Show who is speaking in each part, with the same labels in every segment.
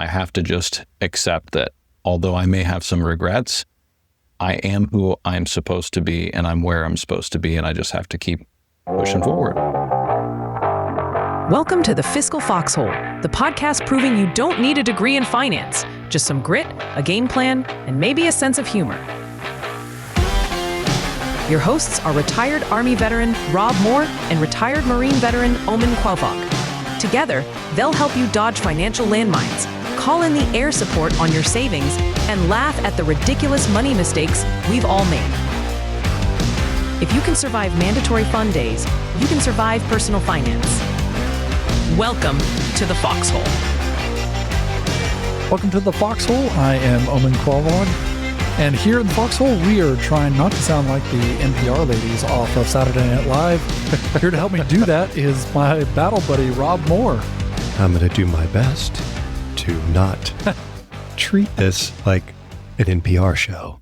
Speaker 1: I have to just accept that although I may have some regrets, I am who I'm supposed to be and I'm where I'm supposed to be, and I just have to keep pushing forward.
Speaker 2: Welcome to the Fiscal Foxhole, the podcast proving you don't need a degree in finance, just some grit, a game plan, and maybe a sense of humor. Your hosts are retired Army veteran Rob Moore and retired Marine veteran Omen and Rob. Together, they'll help you dodge financial landmines, call in the air support on your savings, and laugh at the ridiculous money mistakes we've all made. If you can survive mandatory fund days, you can survive personal finance. Welcome to the Foxhole.
Speaker 3: Welcome to the Foxhole. I am Omen Qualvog, and here in the Foxhole, we are trying not to sound like the NPR ladies off of Saturday Night Live. Here to help me do that is my battle buddy, Rob Moore.
Speaker 4: I'm going to do my best to not treat this like an NPR show.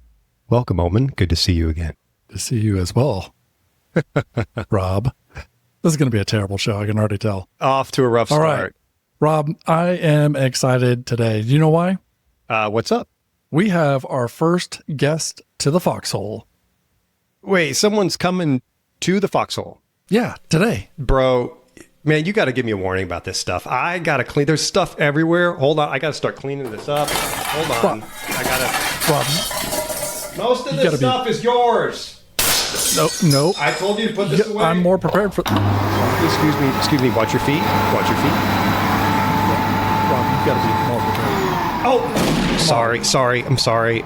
Speaker 4: Welcome, Omen. Good to see you again.
Speaker 3: To see you as well, Rob. This is going to be a terrible show, I can already tell.
Speaker 4: Off to a rough start.
Speaker 3: All right. Rob, I am excited today. Do you know why?
Speaker 4: What's up?
Speaker 3: We have our first guest to the Foxhole.
Speaker 4: Wait, someone's coming to the Foxhole?
Speaker 3: Yeah, today.
Speaker 4: Bro, man, you got to give me a warning about this stuff. I got to clean. There's stuff everywhere. Hold on. I got to start cleaning this up. Hold on. I got to.
Speaker 3: Rob,
Speaker 4: most of this stuff is yours.
Speaker 3: No.
Speaker 4: I told you to put this away.
Speaker 3: I'm more prepared for...
Speaker 4: Excuse me. Watch your feet. Watch your feet.
Speaker 3: Rob, you've got to be more prepared.
Speaker 4: Oh, sorry. I'm sorry.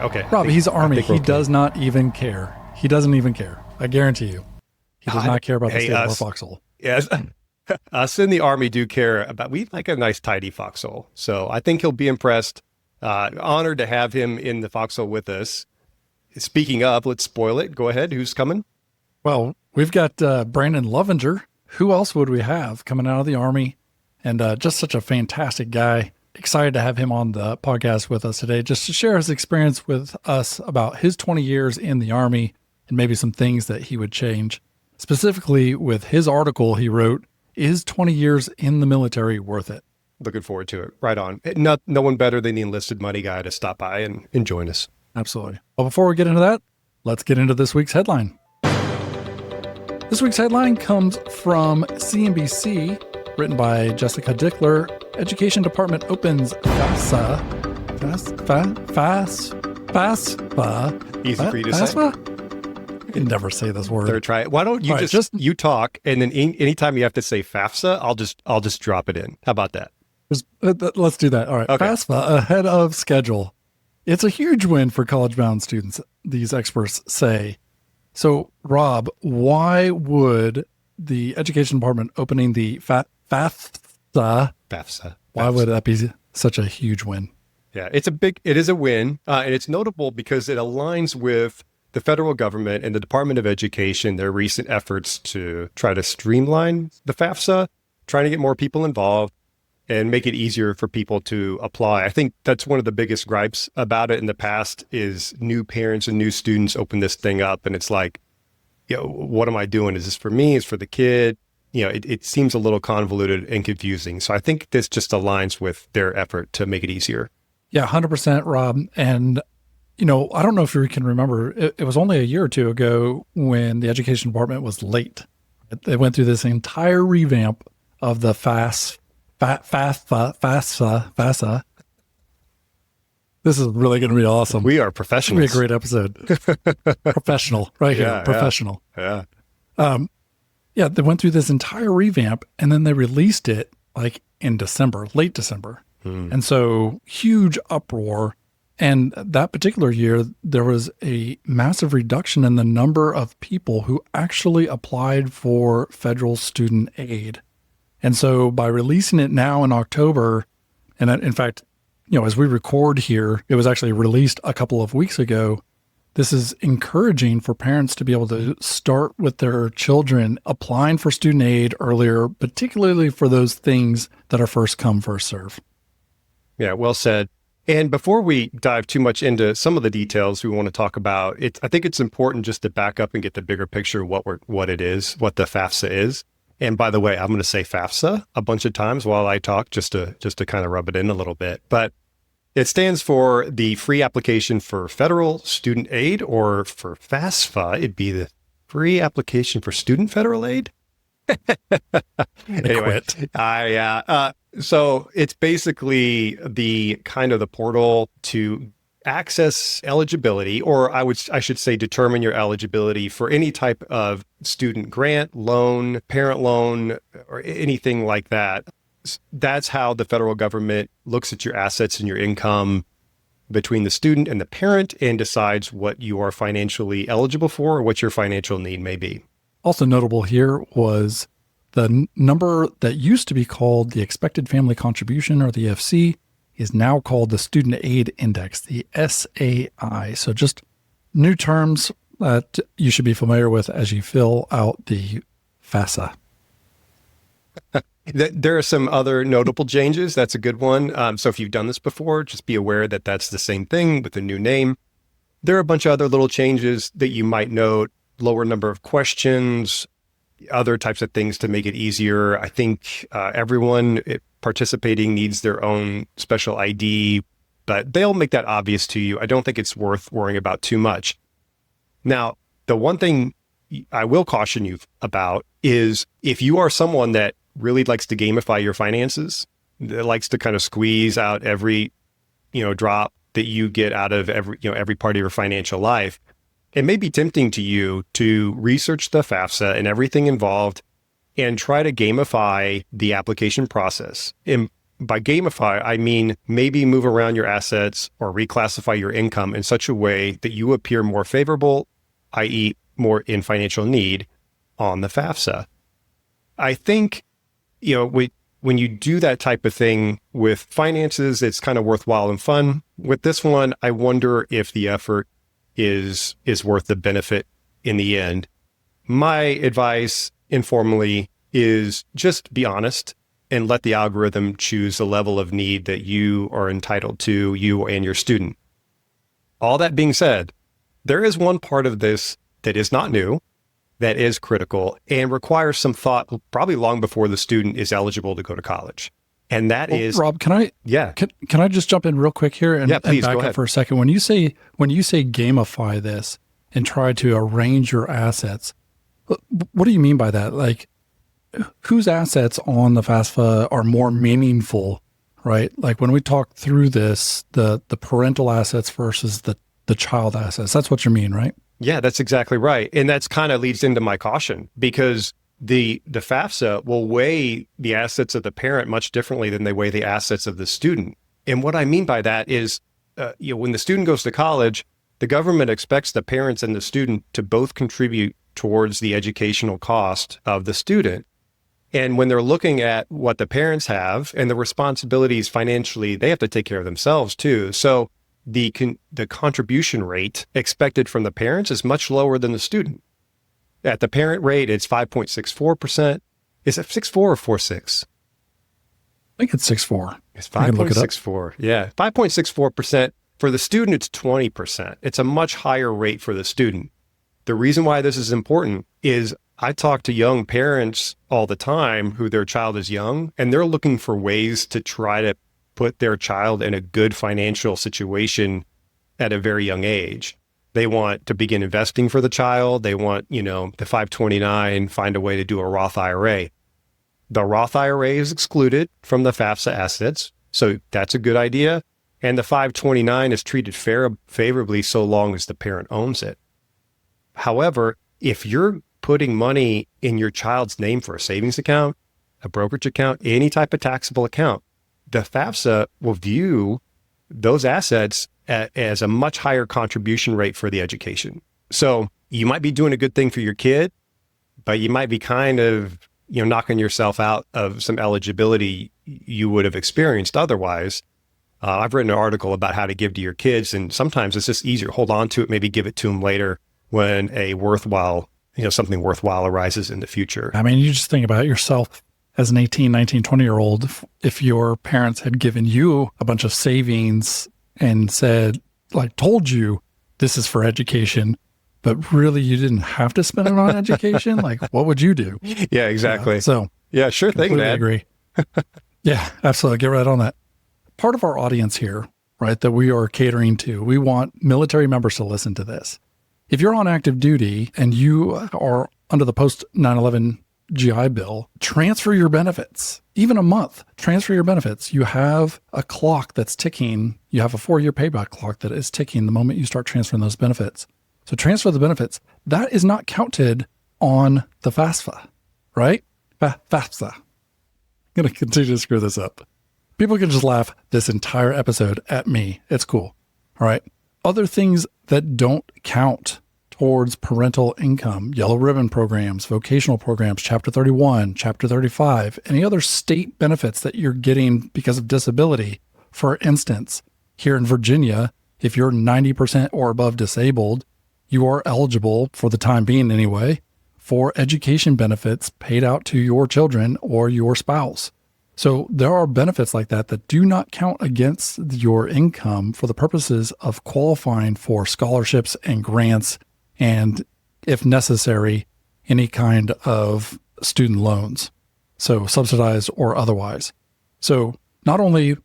Speaker 4: Okay.
Speaker 3: Rob, he's Army. He does not even care. He doesn't even care. I guarantee you. He does not care about the state of our foxhole.
Speaker 4: Yes. Us in the Army do care about, we like a nice, tidy foxhole. So I think he'll be impressed. Honored to have him in the foxhole with us. Speaking of, let's spoil it. Go ahead. Who's coming?
Speaker 3: Well, we've got Brandon Lovingier. Who else would we have coming out of the Army? And just such a fantastic guy. Excited to have him on the podcast with us today, just to share his experience with us about his 20 years in the Army and maybe some things that he would change. Specifically with his article he wrote, Is 20 Years in the Military Worth It?
Speaker 4: Looking forward to it. Right on. No one better than the Enlisted Money Guy to stop by and join us.
Speaker 3: Absolutely. Well, before we get into that, let's get into this week's headline. This week's headline comes from CNBC, written by Jessica Dickler. Education Department opens FAFSA.
Speaker 4: Easy for you to say.
Speaker 3: I can never say this word.
Speaker 4: Better try it. Why don't you you talk, and then anytime you have to say FAFSA, I'll just drop it in. How about that?
Speaker 3: Let's do that. All right. Okay. FAFSA ahead of schedule. It's a huge win for college-bound students, these experts say. So, Rob, why would the Education Department opening the FAFSA, why would that be such a huge win?
Speaker 4: Yeah, it is a win, and it's notable because it aligns with the federal government and the Department of Education, their recent efforts to try to streamline the FAFSA, trying to get more people involved, and make it easier for people to apply. I think that's one of the biggest gripes about it in the past is new parents and new students open this thing up and it's like, what am I doing? Is this for me? Is it for the kid? It seems a little convoluted and confusing. So I think this just aligns with their effort to make it easier.
Speaker 3: Yeah, 100%, Rob. And, I don't know if you can remember, it was only a year or two ago when the Education Department was late. They went through this entire revamp of the FAFSA. This is really going to be awesome.
Speaker 4: We are professionals.
Speaker 3: It's going to be a great episode. Professional, right here. Professional.
Speaker 4: Yeah.
Speaker 3: They went through this entire revamp and then they released it like in December, late December. And so huge uproar. And that particular year, there was a massive reduction in the number of people who actually applied for federal student aid. And so by releasing it now in October, and in fact, as we record here, it was actually released a couple of weeks ago. This is encouraging for parents to be able to start with their children applying for student aid earlier, particularly for those things that are first come, first serve.
Speaker 4: Yeah, well said. And before we dive too much into some of the details we want to talk about, I think it's important just to back up and get the bigger picture of what it is, what the FAFSA is. And by the way, I'm going to say FAFSA a bunch of times while I talk, just to kind of rub it in a little bit. But it stands for the free application for federal student aid, or for FAFSA, it'd be the free application for student federal aid. Anyway, so it's basically the kind of the portal to access eligibility, or I should say determine your eligibility for any type of student grant, loan, parent loan, or anything like that. That's how the federal government looks at your assets and your income between the student and the parent and decides what you are financially eligible for or what your financial need may be.
Speaker 3: Also notable here was the number that used to be called the expected family contribution, or the FC, is now called the Student Aid Index, the SAI. So just new terms that you should be familiar with as you fill out the FAFSA.
Speaker 4: There are some other notable changes. That's a good one. So if you've done this before, just be aware that that's the same thing with a new name. There are a bunch of other little changes that you might note: lower number of questions, other types of things to make it easier. I think everyone participating needs their own special ID, but they'll make that obvious to you. I don't think it's worth worrying about too much. Now, the one thing I will caution you about is if you are someone that really likes to gamify your finances, that likes to kind of squeeze out every, drop that you get out of every part of your financial life, it may be tempting to you to research the FAFSA and everything involved and try to gamify the application process. And by gamify, I mean maybe move around your assets or reclassify your income in such a way that you appear more favorable, i.e. more in financial need on the FAFSA. I think, when you do that type of thing with finances, it's kind of worthwhile and fun. With this one, I wonder if the effort is worth the benefit in the end. My advice, informally, is just be honest and let the algorithm choose the level of need that you are entitled to, you and your student. All that being said, there is one part of this that is not new, that is critical, and requires some thought probably long before the student is eligible to go to college. And that is...
Speaker 3: Rob, can I just jump in real quick here and,
Speaker 4: please,
Speaker 3: and back up for a second? When you say gamify this and try to arrange your assets, what do you mean by that? Like, whose assets on the FAFSA are more meaningful, right? Like when we talk through this, the parental assets versus the child assets, that's what you mean, right?
Speaker 4: Yeah, that's exactly right. And that's kind of leads into my caution, because the FAFSA will weigh the assets of the parent much differently than they weigh the assets of the student. And what I mean by that is, when the student goes to college, the government expects the parents and the student to both contribute towards the educational cost of the student. And when they're looking at what the parents have and the responsibilities financially, they have to take care of themselves too. So the contribution rate expected from the parents is much lower than the student. At the parent rate, it's 5.64%. Is it 6.4 or 4.6?
Speaker 3: I think it's 6.4.
Speaker 4: It's 5.64. Yeah, 5.64%. For the student, it's 20%. It's a much higher rate for the student. The reason why this is important is I talk to young parents all the time who their child is young, and they're looking for ways to try to put their child in a good financial situation at a very young age. They want to begin investing for the child. They want, the 529, find a way to do a Roth IRA. The Roth IRA is excluded from the FAFSA assets, so that's a good idea. And the 529 is treated favorably so long as the parent owns it. However, if you're putting money in your child's name for a savings account, a brokerage account, any type of taxable account, the FAFSA will view those assets as a much higher contribution rate for the education. So you might be doing a good thing for your kid, but you might be kind of, knocking yourself out of some eligibility you would have experienced otherwise. I've written an article about how to give to your kids, and sometimes it's just easier. Hold on to it, maybe give it to them later when a worthwhile, something worthwhile arises in the future.
Speaker 3: I mean, you just think about yourself as an 18, 19, 20-year-old. If your parents had given you a bunch of savings and said, told you this is for education, but really you didn't have to spend it on education. Like, what would you do?
Speaker 4: Yeah, exactly.
Speaker 3: So
Speaker 4: yeah, sure thing,
Speaker 3: completely
Speaker 4: man.
Speaker 3: agree. Yeah, absolutely. Get right on that. Part of our audience here, right, that we are catering to, we want military members to listen to this. If you're on active duty and you are under the post 9/11 GI Bill, transfer your benefits, even a month, transfer your benefits. You have a clock that's ticking. You have a 4-year payback clock that is ticking the moment you start transferring those benefits. So transfer the benefits. That is not counted on the FAFSA, right? FAFSA. I'm going to continue to screw this up. People can just laugh this entire episode at me. It's cool. All right. Other things that don't count towards parental income, yellow ribbon programs, vocational programs, Chapter 31, Chapter 35, any other state benefits that you're getting because of disability. For instance, here in Virginia, if you're 90% or above disabled, you are eligible, for the time being anyway, for education benefits paid out to your children or your spouse. So there are benefits like that that do not count against your income for the purposes of qualifying for scholarships and grants and, if necessary, any kind of student loans, so subsidized or otherwise. So not only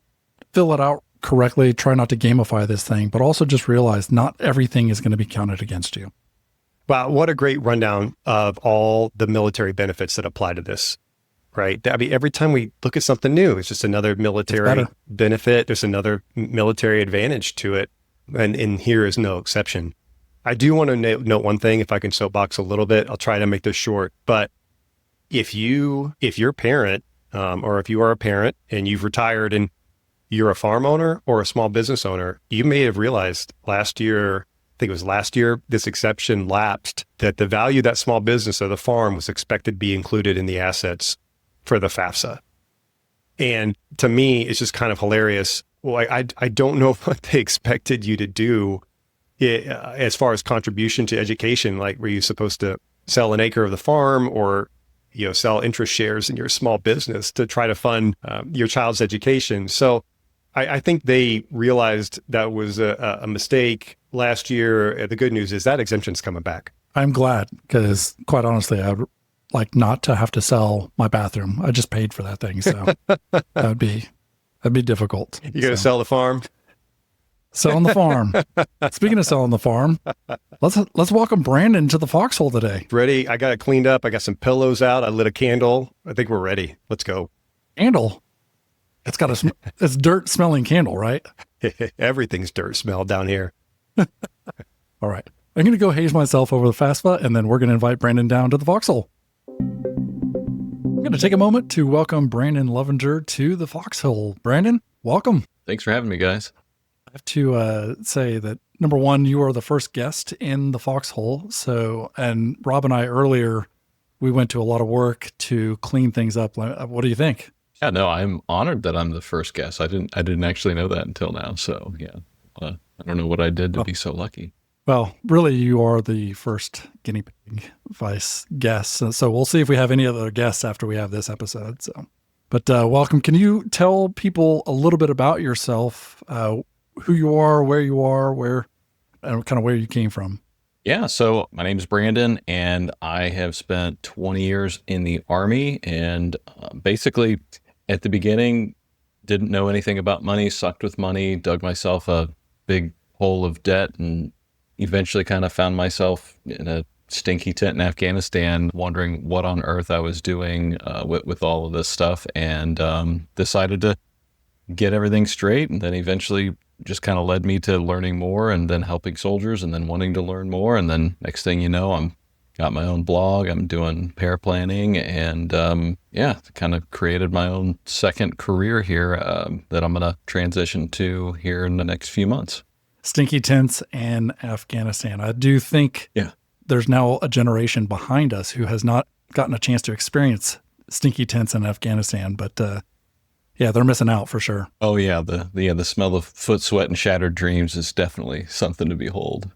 Speaker 3: fill it out correctly, try not to gamify this thing, but also just realize not everything is going to be counted against you.
Speaker 4: Wow, what a great rundown of all the military benefits that apply to this, right? I mean, every time we look at something new, it's just another military benefit. There's another military advantage to it. And here is no exception. I do want to note one thing, if I can soapbox a little bit. I'll try to make this short. But if you're a parent, or if you are a parent and you've retired and you're a farm owner or a small business owner, you may have realized last year, this exception lapsed, that the value of that small business or the farm was expected to be included in the assets for the FAFSA. And to me, it's just kind of hilarious. Well, I don't know what they expected you to do as far as contribution to education. Like, were you supposed to sell an acre of the farm or, sell interest shares in your small business to try to fund your child's education? So I think they realized that was a mistake last year. The good news is that exemption's coming back.
Speaker 3: I'm glad, because quite honestly, I would like not to have to sell my bathroom. I just paid for that thing. So that'd be difficult.
Speaker 4: You going to sell the farm?
Speaker 3: Selling the farm. Speaking of selling the farm, let's welcome Brandon to the foxhole today.
Speaker 4: Ready? I got it cleaned up. I got some pillows out. I lit a candle. I think we're ready. Let's go.
Speaker 3: Candle? It's got it's dirt smelling candle, right?
Speaker 4: Everything's dirt smell down here.
Speaker 3: All right. I'm going to go haze myself over the FAFSA, and then we're going to invite Brandon down to the foxhole. I'm going to take a moment to welcome Brandon Lovingier to the foxhole. Brandon, welcome.
Speaker 1: Thanks for having me, guys.
Speaker 3: I have to say that, number one, you are the first guest in the foxhole. So, and Rob and I earlier, we went to a lot of work to clean things up. What do you think?
Speaker 1: Yeah, no, I'm honored that I'm the first guest. I didn't actually know that until now. So yeah, I don't know what I did to be so lucky.
Speaker 3: Well, really, you are the first guinea pig vice guest. So we'll see if we have any other guests after we have this episode. So, but welcome. Can you tell people a little bit about yourself? Who you are, where and kind of where you came from?
Speaker 1: Yeah, so my name is Brandon, and I have spent 20 years in the Army, and basically at the beginning, didn't know anything about money, sucked with money, dug myself a big hole of debt, and eventually kind of found myself in a stinky tent in Afghanistan, wondering what on earth I was doing with all of this stuff, and decided to get everything straight, and then eventually just kind of led me to learning more and then helping soldiers and then wanting to learn more. And then next thing you know, I'm got my own blog, I'm doing paraplanning, and kind of created my own second career here that I'm going to transition to here in the next few months.
Speaker 3: Stinky tents and Afghanistan. I do think there's now a generation behind us who has not gotten a chance to experience stinky tents in Afghanistan, but they're missing out for sure. Oh
Speaker 1: yeah, the smell of foot sweat and shattered dreams is definitely something to behold.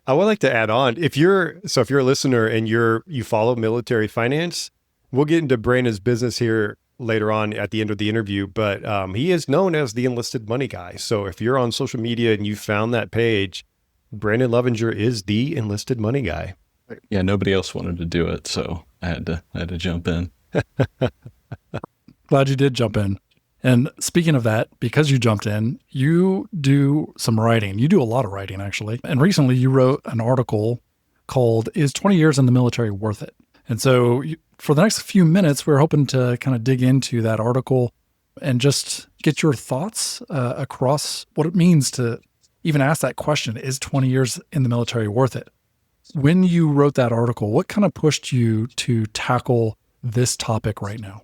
Speaker 4: I would like to add on, if you're a listener and you follow military finance, we'll get into Brandon's business here later on at the end of the interview, but he is known as the Enlisted Money Guy. So if you're on social media and you found that page, Brandon Lovinger is the Enlisted Money Guy.
Speaker 1: Yeah, nobody else wanted to do it, so I had to jump in.
Speaker 3: Glad you did jump in. And speaking of that, because you jumped in, you do some writing. You do a lot of writing, actually. And recently you wrote an article called "Is 20 Years in the Military Worth It?" And so for the next few minutes, we're hoping to kind of dig into that article and just get your thoughts across what it means to even ask that question, is 20 years in the military worth it? When you wrote that article, what kind of pushed you to tackle this topic right now?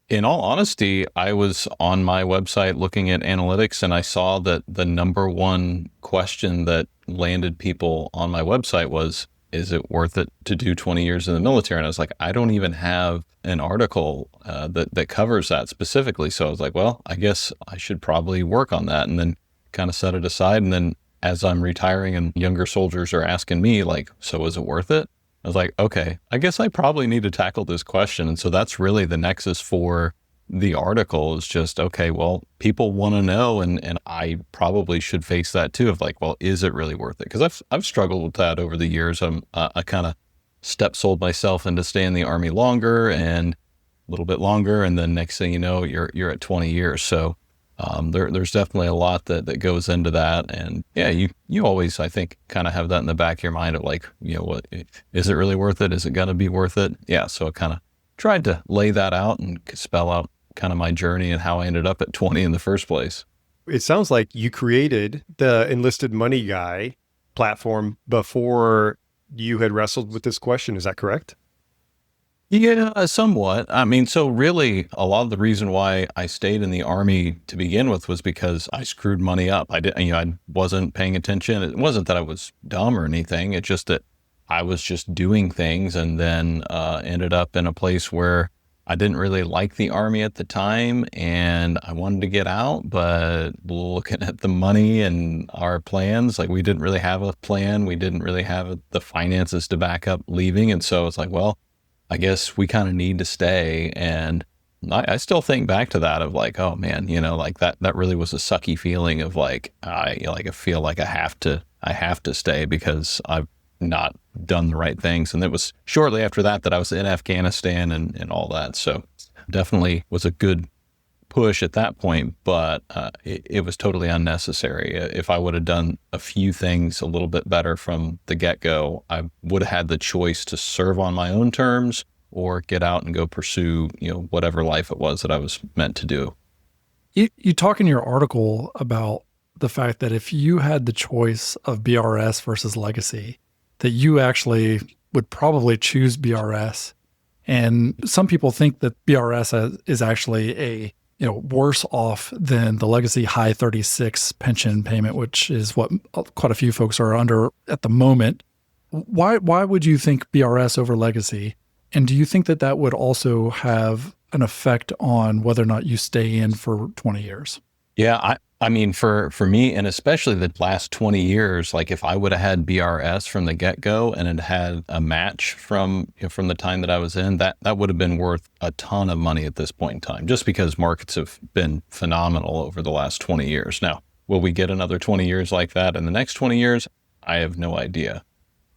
Speaker 1: In all honesty, I was on my website looking at analytics, and I saw that the number one question that landed people on my website was, is it worth it to do 20 years in the military? And I was like, I don't even have an article that covers that specifically. So I was like, well, I guess I should probably work on that, and then kind of set it aside. And then as I'm retiring and younger soldiers are asking me, like, so is it worth it? I was like, okay, I guess I probably need to tackle this question. And so that's really the nexus for the article, is just, okay, well, people want to know, and I probably should face that too, of like, well, is it really worth it? Because I've struggled with that over the years. I kind of sold myself into staying in the Army longer and a little bit longer, and then next thing you know, you're at 20 years. So there's definitely a lot that goes into that. And yeah, you always, I think, kind of have that in the back of your mind of like, what, is it really worth it? Is it going to be worth it? Yeah. So I kind of tried to lay that out and spell out kind of my journey and how I ended up at 20 in the first place.
Speaker 4: It sounds like you created the Enlisted Money Guy platform before you had wrestled with this question. Is that correct?
Speaker 1: Yeah, somewhat. I mean, so really a lot of the reason why I stayed in the Army to begin with was because I screwed money up. I wasn't paying attention. It wasn't that I was dumb or anything. It's just that I was just doing things, and then ended up in a place where I didn't really like the Army at the time, and I wanted to get out, but looking at the money and our plans, like we didn't really have a plan. We didn't really have the finances to back up leaving. And so it's like, well, I guess we kind of need to stay. And I still think back to that of like, oh man, like that really was a sucky feeling of like, I feel like I have to stay because I've not done the right things. And it was shortly after that I was in Afghanistan and all that. So definitely was a good push at that point, but it was totally unnecessary. If I would have done a few things a little bit better from the get-go, I would have had the choice to serve on my own terms or get out and go pursue, whatever life it was that I was meant to do.
Speaker 3: You talk in your article about the fact that if you had the choice of BRS versus legacy, that you actually would probably choose BRS. And some people think that BRS is actually a worse off than the legacy high 36 pension payment, which is what quite a few folks are under at the moment. Why would you think BRS over legacy? And do you think that would also have an effect on whether or not you stay in for 20 years?
Speaker 1: Yeah, I mean, for me, and especially the last 20 years, like if I would have had BRS from the get-go and it had a match from the time that I was in, that would have been worth a ton of money at this point in time, just because markets have been phenomenal over the last 20 years. Now, will we get another 20 years like that in the next 20 years? I have no idea.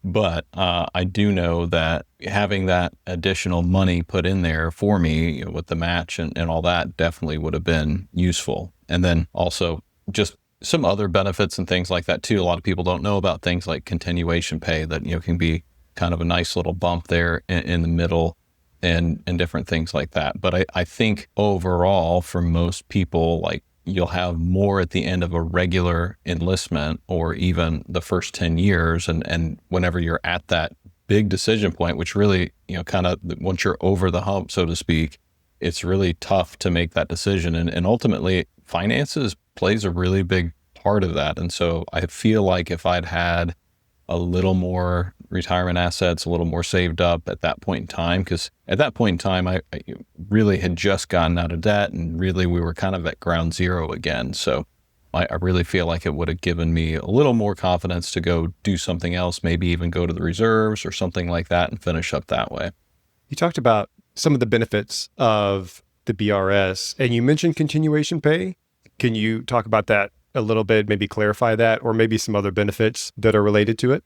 Speaker 1: But I do know that having that additional money put in there for me with the match and all that definitely would have been useful. And then also just some other benefits and things like that too. A lot of people don't know about things like continuation pay that, can be kind of a nice little bump there in the middle and different things like that. But I think overall for most people, like you'll have more at the end of a regular enlistment or even the first 10 years. And whenever you're at that big decision point, which really, kind of once you're over the hump, so to speak, it's really tough to make that decision. And ultimately finances plays a really big part of that. And so I feel like if I'd had a little more retirement assets, a little more saved up at that point in time, because at that point in time, I really had just gotten out of debt and really we were kind of at ground zero again. So I really feel like it would have given me a little more confidence to go do something else, maybe even go to the reserves or something like that and finish up that way.
Speaker 4: You talked about some of the benefits of the BRS and you mentioned continuation pay. Can you talk about that a little bit, maybe clarify that, or maybe some other benefits that are related to it?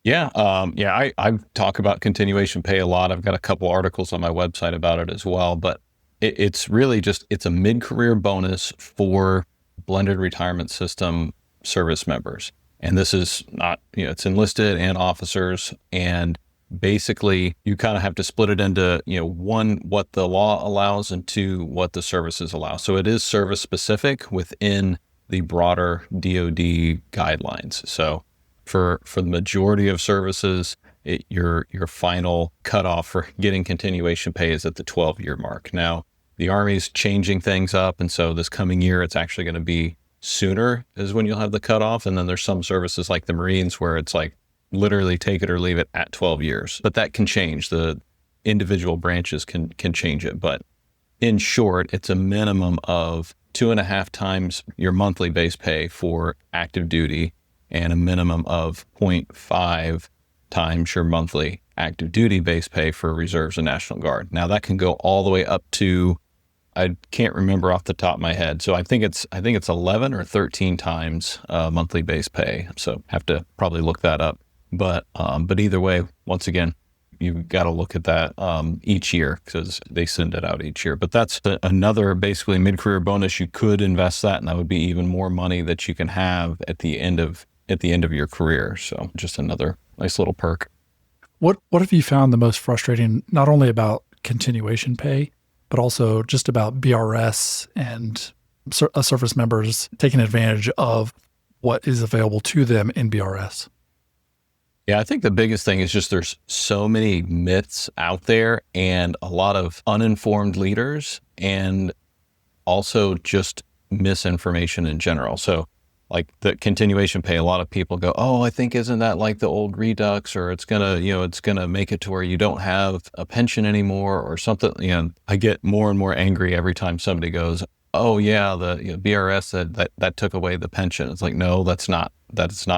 Speaker 1: Yeah. I talk about continuation pay a lot. I've got a couple articles on my website about it as well, but it's really just, it's a mid-career bonus for blended retirement system service members. And this is not, it's enlisted and officers. And basically you kind of have to split it into, one, what the law allows, and two, what the services allow. So it is service specific within the broader DoD guidelines. So for the majority of services, your final cutoff for getting continuation pay is at the 12-year mark. Now, the Army's changing things up, and so this coming year, it's actually going to be sooner is when you'll have the cutoff. And then there's some services like the Marines where it's like literally take it or leave it at 12 years. But that can change. The individual branches can change it. But in short, it's a minimum of 2.5 times your monthly base pay for active duty, and a minimum of 0.5 times your monthly active duty base pay for reserves and National Guard. Now that can go all the way up to, I can't remember off the top of my head. So I think it's 11 or 13 times monthly base pay. So have to probably look that up. But either way, once again, you've got to look at that each year because they send it out each year. But that's another basically mid-career bonus. You could invest that, and that would be even more money that you can have at the end of your career. So just another nice little perk.
Speaker 3: What have you found the most frustrating, not only about continuation pay, but also just about BRS and service members taking advantage of what is available to them in BRS?
Speaker 1: Yeah, I think the biggest thing is just there's so many myths out there and a lot of uninformed leaders, and also just misinformation in general. So like the continuation pay, a lot of people go, oh, I think isn't that like the old Redux, or it's gonna make it to where you don't have a pension anymore or something. I get more and more angry every time somebody goes, oh yeah, the BRS said that took away the pension. It's like, no, that's not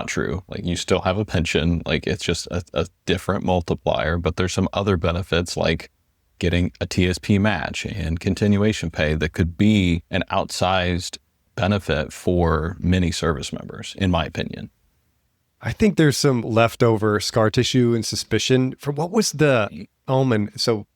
Speaker 1: true. Like you still have a pension. Like it's just a different multiplier, but there's some other benefits like getting a TSP match and continuation pay that could be an outsized benefit for many service members, in my opinion.
Speaker 4: I think there's some leftover scar tissue and suspicion for what was the Omen. So,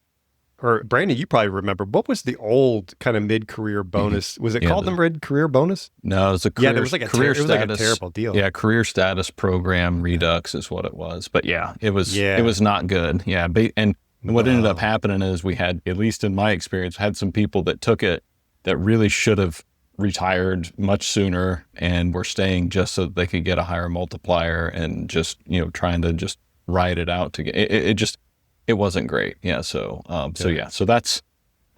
Speaker 4: or Brandon, you probably remember, what was the old kind of mid-career bonus? Was it called the mid-career bonus?
Speaker 1: No, it was a career,
Speaker 4: there was like
Speaker 1: career status.
Speaker 4: It was like a terrible deal.
Speaker 1: Yeah, career status program Redux is what it was. But yeah, it was not good. Yeah, and what ended up happening is we had, at least in my experience, had some people that took it that really should have retired much sooner and were staying just so that they could get a higher multiplier, and just trying to just ride it out to get it wasn't great. Yeah. So that's,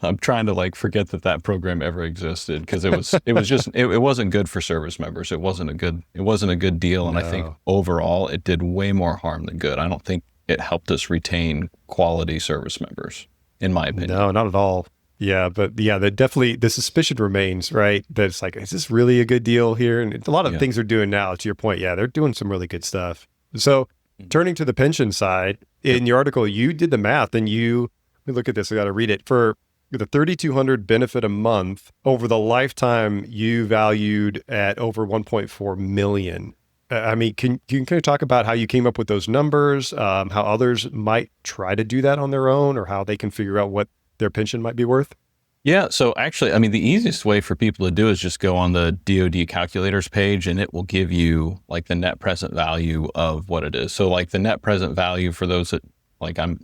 Speaker 1: I'm trying to like forget that program ever existed, because it wasn't good for service members. It wasn't a good deal. And I think overall it did way more harm than good. I don't think it helped us retain quality service members, in my opinion.
Speaker 4: No, not at all. Yeah, but the suspicion remains, right? That it's like, is this really a good deal here? And a lot of things they're doing now, to your point, they're doing some really good stuff. So turning to the pension side, in your article, you did the math, and let me look at this, I got to read it. For the $3,200 benefit a month over the lifetime, you valued at over $1.4 million. I mean, can you kind of talk about how you came up with those numbers, how others might try to do that on their own, or how they can figure out what their pension might be worth?
Speaker 1: Yeah. So actually, I mean, the easiest way for people to do is just go on the DoD calculators page, and it will give you like the net present value of what it is. So like the net present value, for those that, like, I'm,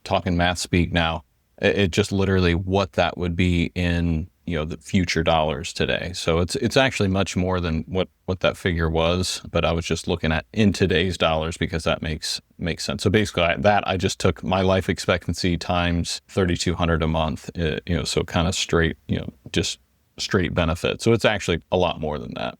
Speaker 1: talking math speak now, it just literally what that would be in, the future dollars today. So it's actually much more than what that figure was, but I was just looking at in today's dollars because that makes sense. So basically I just took my life expectancy times $3,200 a month, so kind of straight, just straight benefit. So it's actually a lot more than that.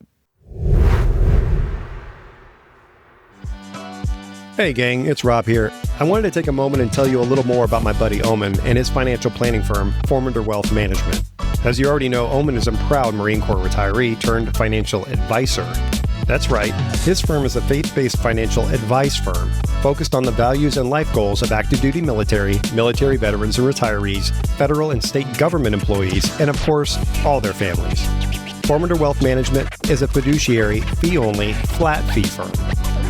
Speaker 4: Hey gang, it's Rob here. I wanted to take a moment and tell you a little more about my buddy Omen and his financial planning firm, Formander Wealth Management. As you already know, Omen is a proud Marine Corps retiree turned financial advisor. That's right, his firm is a faith-based financial advice firm focused on the values and life goals of active duty military veterans and retirees, federal and state government employees, and of course, all their families. Formander Wealth Management is a fiduciary, fee-only, flat fee firm.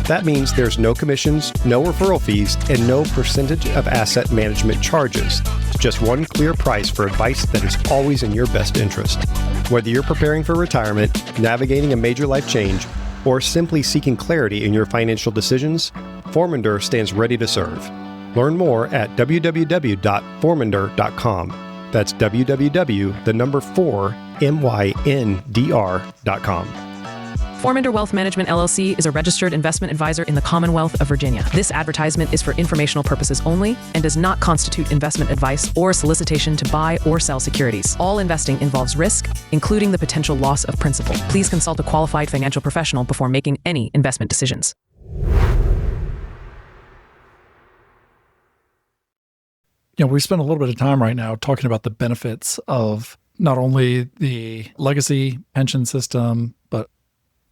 Speaker 4: That means there's no commissions, no referral fees, and no percentage of asset management charges. Just one clear price for advice that is always in your best interest. Whether you're preparing for retirement, navigating a major life change, or simply seeking clarity in your financial decisions, Formander stands ready to serve. Learn more at www.formander.com. That's www.4myndr.com.
Speaker 2: Formander Wealth Management LLC is a registered investment advisor in the Commonwealth of Virginia. This advertisement is for informational purposes only and does not constitute investment advice or solicitation to buy or sell securities. All investing involves risk, including the potential loss of principal. Please consult a qualified financial professional before making any investment decisions.
Speaker 3: We spent a little bit of time right now talking about the benefits of not only the legacy pension system, but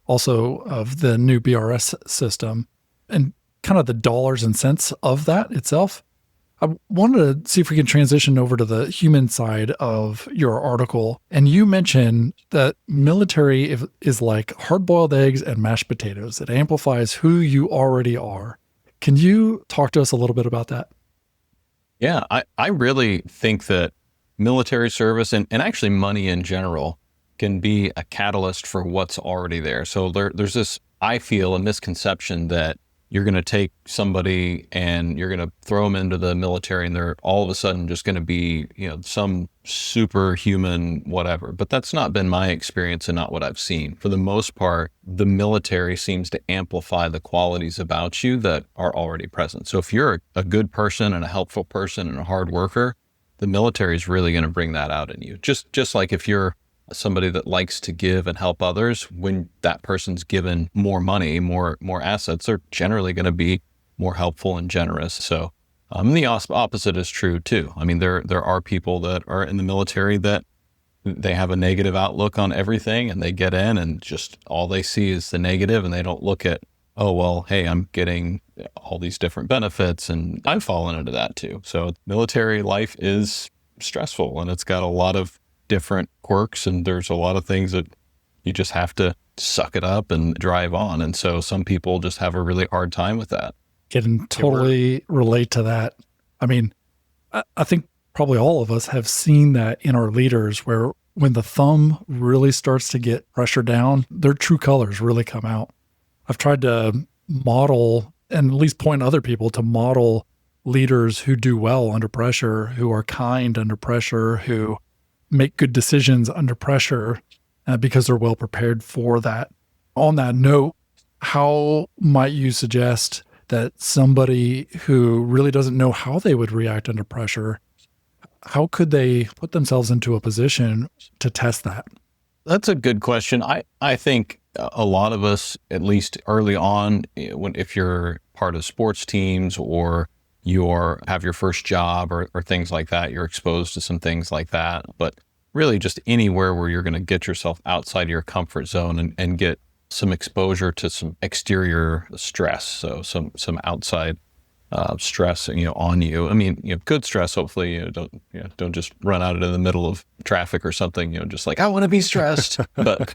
Speaker 3: also of the new BRS system and kind of the dollars and cents of that itself. I wanted to see if we can transition over to the human side of your article. And you mentioned that military is like hard-boiled eggs and mashed potatoes. It amplifies who you already are. Can you talk to us a little bit about that?
Speaker 1: Yeah, I really think that military service and actually money in general can be a catalyst for what's already there. So there's this, I feel, a misconception that you're going to take somebody and you're going to throw them into the military and they're all of a sudden just going to be, some superhuman whatever. But that's not been my experience and not what I've seen. For the most part, the military seems to amplify the qualities about you that are already present. So if you're a good person and a helpful person and a hard worker, the military is really going to bring that out in you. Just like if you're somebody that likes to give and help others, when that person's given more money, more assets, they're generally going to be more helpful and generous. So the opposite is true too. I mean, there are people that are in the military that they have a negative outlook on everything and they get in and just all they see is the negative and they don't look at, oh, well, hey, I'm getting all these different benefits, and I've fallen into that too. So military life is stressful and it's got a lot of different quirks, and there's a lot of things that you just have to suck it up and drive on. And so some people just have a really hard time with that.
Speaker 3: Can totally relate to that. I mean, I think probably all of us have seen that in our leaders, where when the thumb really starts to get pressure down, their true colors really come out. I've tried to model and at least point other people to model leaders who do well under pressure, who are kind under pressure, who make good decisions under pressure because they're well prepared for that. On that note, how might you suggest that somebody who really doesn't know how they would react under pressure, how could they put themselves into a position to test that?
Speaker 1: That's a good question. I think a lot of us, at least early on, if you're part of sports teams or have your first job or things like that, you're exposed to some things like that. But really just anywhere where you're going to get yourself outside your comfort zone and get some exposure to some exterior stress. So some outside stress, on you. I mean, good stress, hopefully, don't just run out into the middle of traffic or something, just like, I want to be stressed. But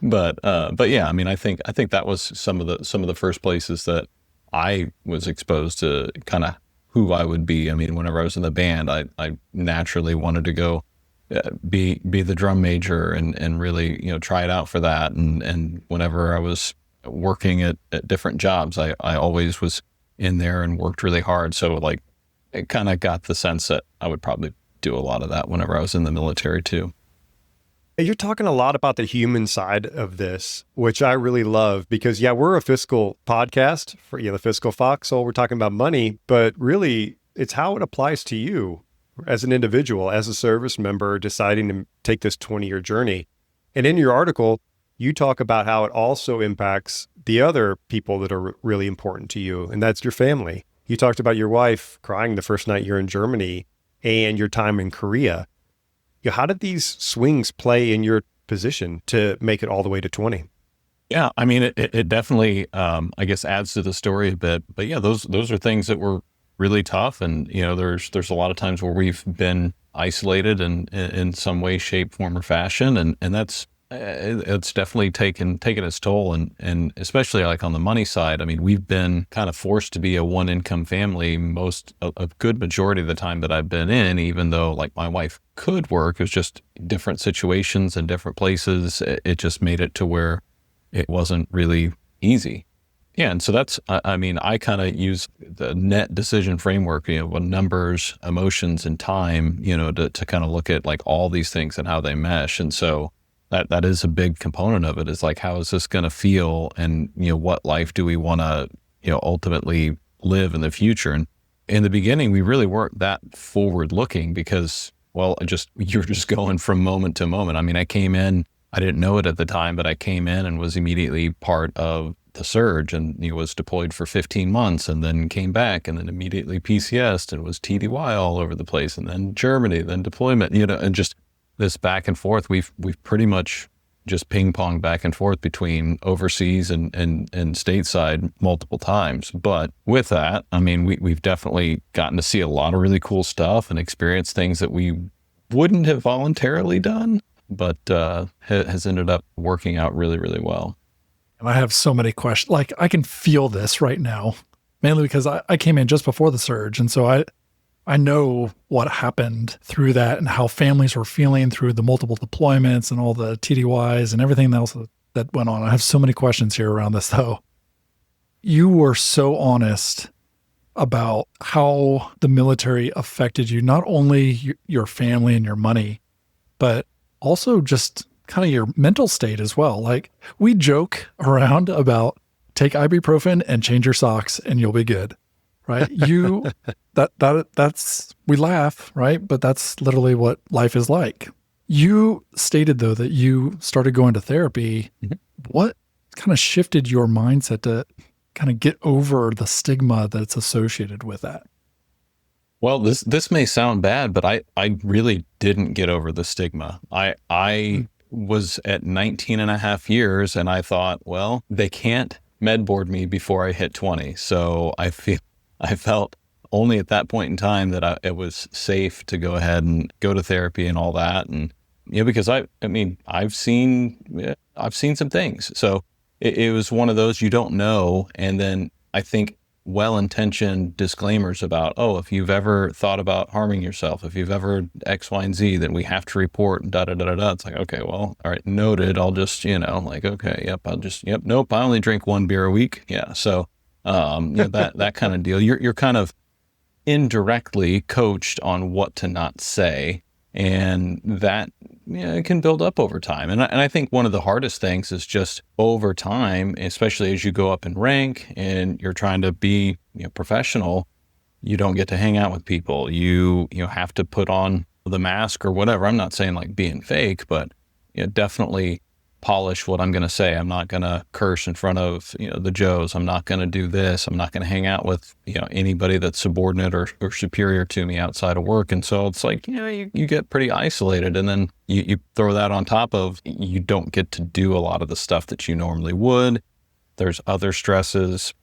Speaker 1: yeah, I mean, I think that was some of the first places that I was exposed to kind of who I would be. I mean, whenever I was in the band, I naturally wanted to go be the drum major and really, try it out for that. And whenever I was working at different jobs, I always was in there and worked really hard. So like, it kind of got the sense that I would probably do a lot of that whenever I was in the military too.
Speaker 4: You're talking a lot about the human side of this, which I really love because, we're a fiscal podcast for the Fiscal Foxhole. We're talking about money, but really it's how it applies to you as an individual, as a service member deciding to take this 20-year journey. And in your article, you talk about how it also impacts the other people that are really important to you, and that's your family. You talked about your wife crying the first night you're in Germany and your time in Korea. How did these swings play in your position to make it all the way to 20?
Speaker 1: Yeah, I mean, it definitely, I guess, adds to the story a bit. But yeah, those are things that were really tough. And, there's a lot of times where we've been isolated in some way, shape, form, or fashion. And that's, it's definitely taken its toll. And especially like on the money side, I mean, we've been kind of forced to be a one income family a good majority of the time that I've been in, even though like my wife could work. It was just different situations and different places. It just made it to where it wasn't really easy. Yeah. And so that's, I mean, I kind of use the net decision framework, with numbers, emotions, and time, to kind of look at like all these things and how they mesh. And so that is a big component of it, is like, how is this going to feel? And, what life do we want to, ultimately live in the future? And in the beginning, we really weren't that forward looking because, well, you're just going from moment to moment. I mean, I came in, I didn't know it at the time, but I came in and was immediately part of the surge, and was deployed for 15 months and then came back and then immediately PCS'd and was TDY all over the place, and then Germany, then deployment, and just this back and forth. We've pretty much just ping pong back and forth between overseas and stateside multiple times. But with that, I mean, we've definitely gotten to see a lot of really cool stuff and experience things that we wouldn't have voluntarily done, but has ended up working out really, really well.
Speaker 3: And I have so many questions. Like, I can feel this right now, mainly because I came in just before the surge. And so I know what happened through that and how families were feeling through the multiple deployments and all the TDYs and everything else that went on. I have so many questions here around this, though. You were so honest about how the military affected you, not only your family and your money, but also just kind of your mental state as well. Like, we joke around about take ibuprofen and change your socks and you'll be good, right? That's, we laugh, right? But that's literally what life is like. You stated though that you started going to therapy. Mm-hmm. What kind of shifted your mindset to kind of get over the stigma that's associated with that?
Speaker 1: Well, this may sound bad, but I really didn't get over the stigma. I was at 19 and a half years and I thought, well, they can't med board me before I hit 20. So I felt only at that point in time that it was safe to go ahead and go to therapy and all that. And, because I mean, I've seen some things. So it was one of those you don't know. And then I think well-intentioned disclaimers about, if you've ever thought about harming yourself, if you've ever X, Y, and Z, then we have to report da da da da da. It's like, okay, well, all right, noted. I'll just, like, okay, nope, I only drink 1 beer a week. Yeah. So, that kind of deal. You're kind of indirectly coached on what to not say, and that it can build up over time. And I think one of the hardest things is just over time, especially as you go up in rank and you're trying to be professional, you don't get to hang out with people. You have to put on the mask or whatever. I'm not saying like being fake, but definitely polish what I'm going to say. I'm not going to curse in front of the Joes. I'm not going to do this. I'm not going to hang out with anybody that's subordinate or superior to me outside of work. And so it's like you get pretty isolated, and then you throw that on top of you don't get to do a lot of the stuff that you normally would. There's other stresses,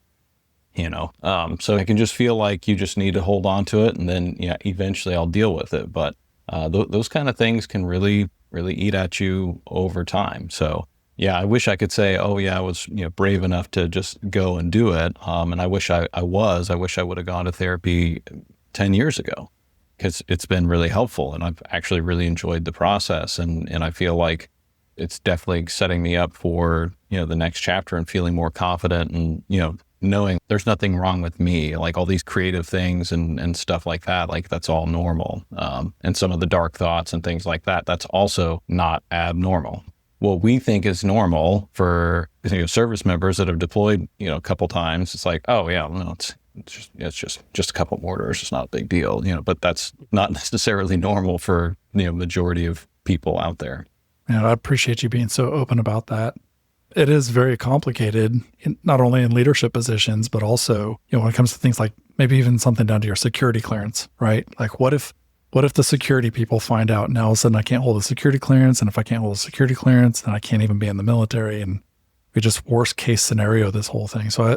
Speaker 1: so it can just feel like you just need to hold on to it, and then eventually I'll deal with it. But those kind of things can really eat at you over time. So yeah, I wish I could say, I was brave enough to just go and do it. And I wish I wish I would have gone to therapy 10 years ago, because it's been really helpful, and I've actually really enjoyed the process. And I feel like it's definitely setting me up for, the next chapter and feeling more confident and, knowing there's nothing wrong with me, like all these creative things and stuff like that, like that's all normal. And some of the dark thoughts and things like that, that's also not abnormal. What we think is normal for service members that have deployed, a couple times, it's like, it's just a couple mortars. It's not a big deal, but that's not necessarily normal for, majority of people out there.
Speaker 3: Man, I appreciate you being so open about that. It is very complicated, not only in leadership positions, but also, when it comes to things like maybe even something down to your security clearance, right? Like what if the security people find out now all of a sudden I can't hold a security clearance, and if I can't hold a security clearance, then I can't even be in the military, and we just worst case scenario this whole thing. So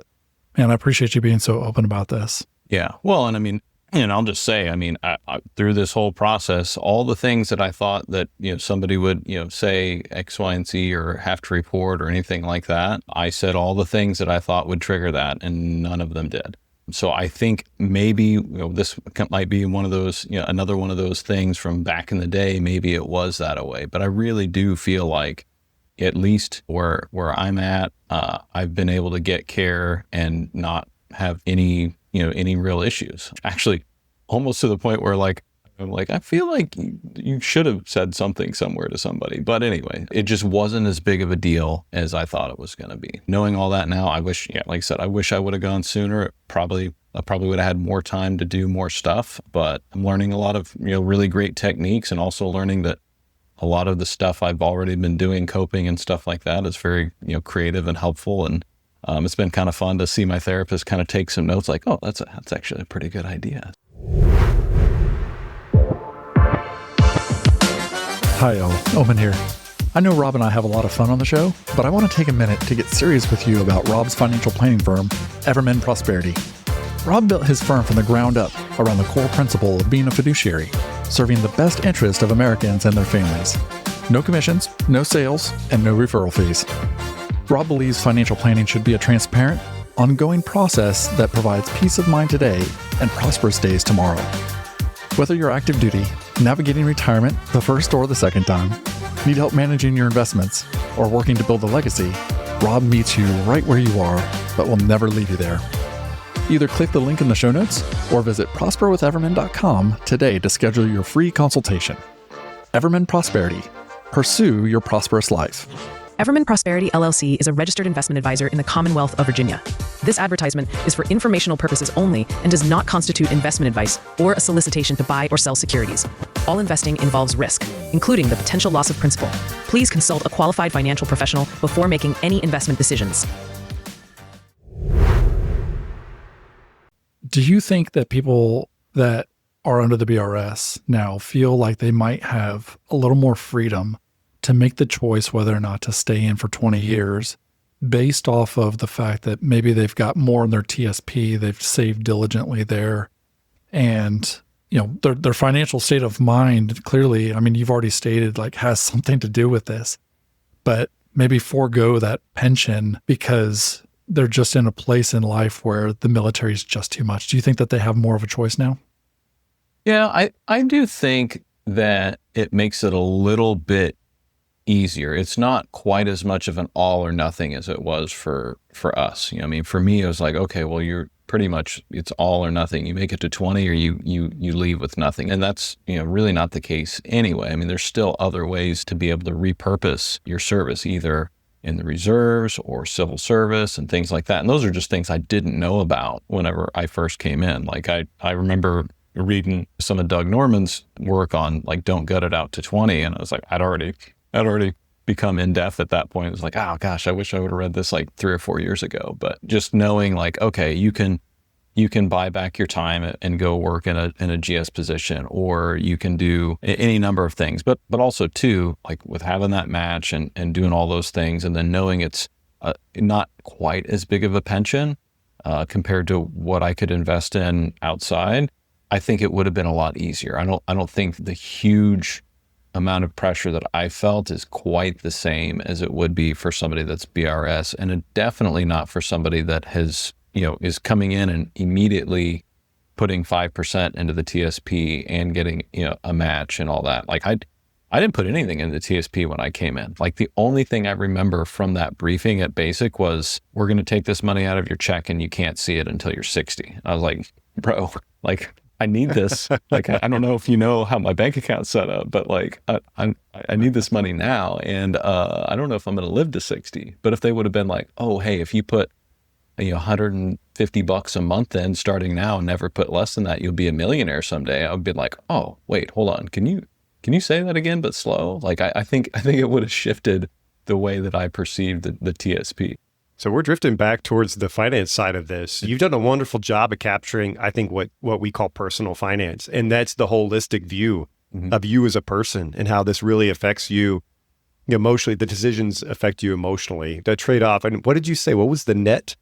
Speaker 3: I appreciate you being so open about this.
Speaker 1: Yeah. Well, and I mean, And I'll just say, I mean, I, through this whole process, all the things that I thought that, somebody would, say X, Y, and Z or have to report or anything like that, I said all the things that I thought would trigger that, and none of them did. So I think maybe this might be one of those, another one of those things from back in the day. Maybe it was that way, but I really do feel like, at least where I'm at, I've been able to get care and not have any real issues. Actually, almost to the point where I'm like, I feel like you should have said something somewhere to somebody. But anyway, it just wasn't as big of a deal as I thought it was going to be. Knowing all that now, I wish, like I said, I wish I would have gone sooner. I probably would have had more time to do more stuff, but I'm learning a lot of, really great techniques, and also learning that a lot of the stuff I've already been doing, coping and stuff like that, is very, creative and helpful. And it's been kind of fun to see my therapist kind of take some notes like, oh, that's actually a pretty good idea.
Speaker 3: Hi, y'all. Omen here. I know Rob and I have a lot of fun on the show, but I want to take a minute to get serious with you about Rob's financial planning firm, Everman Prosperity. Rob built his firm from the ground up around the core principle of being a fiduciary, serving the best interest of Americans and their families. No commissions, no sales, and no referral fees. Rob believes financial planning should be a transparent, ongoing process that provides peace of mind today and prosperous days tomorrow. Whether you're active duty, navigating retirement the first or the second time, need help managing your investments, or working to build a legacy, Rob meets you right where you are, but will never leave you there. Either click the link in the show notes or visit prosperwitheverman.com today to schedule your free consultation. Everman Prosperity. Pursue your prosperous life.
Speaker 2: Everman Prosperity LLC is a registered investment advisor in the Commonwealth of Virginia. This advertisement is for informational purposes only and does not constitute investment advice or a solicitation to buy or sell securities. All investing involves risk, including the potential loss of principal. Please consult a qualified financial professional before making any investment decisions.
Speaker 3: Do you think that people that are under the BRS now feel like they might have a little more freedom to make the choice whether or not to stay in for 20 years based off of the fact that maybe they've got more in their TSP, they've saved diligently there, and their financial state of mind clearly, I mean, you've already stated, has something to do with this, but maybe forego that pension because they're just in a place in life where the military is just too much. Do you think that they have more of a choice now?
Speaker 1: Yeah, I do think that it makes it a little bit easier. It's not quite as much of an all or nothing as it was for us. For me, it was like, okay, well, you're pretty much, it's all or nothing. You make it to 20 or you leave with nothing. And that's, really not the case anyway. There's still other ways to be able to repurpose your service, either in the reserves or civil service and things like that. And those are just things I didn't know about whenever I first came in. I remember reading some of Doug Norman's work on don't gut it out to 20. And I was like, I'd already become in-depth at that point. It was like, oh gosh, I wish I would have read this 3 or 4 years ago. But just knowing okay, you can buy back your time and go work in a GS position, or you can do any number of things. But also too, with having that match and doing all those things, and then knowing it's not quite as big of a pension compared to what I could invest in outside, I think it would have been a lot easier. I don't think the huge amount of pressure that I felt is quite the same as it would be for somebody that's BRS, and definitely not for somebody that has, is coming in and immediately putting 5% into the TSP and getting, a match and all that. I didn't put anything in the TSP when I came in. The only thing I remember from that briefing at Basic was, we're going to take this money out of your check and you can't see it until you're 60. I was like, bro, I need this. I don't know if you know how my bank account's set up, but I need this money now. And I don't know if I'm going to live to 60. But if they would have been like, oh, hey, if you put $150 a month in starting now and never put less than that, you'll be a millionaire someday. I would be like, oh, wait, hold on. Can you say that again, but slow? I think it would have shifted the way that I perceived the TSP.
Speaker 4: So we're drifting back towards the finance side of this. You've done a wonderful job of capturing, I think, what we call personal finance. And that's the holistic view of you as a person and how this really affects you emotionally. The decisions affect you emotionally. The trade-off. And what did you say? What was the net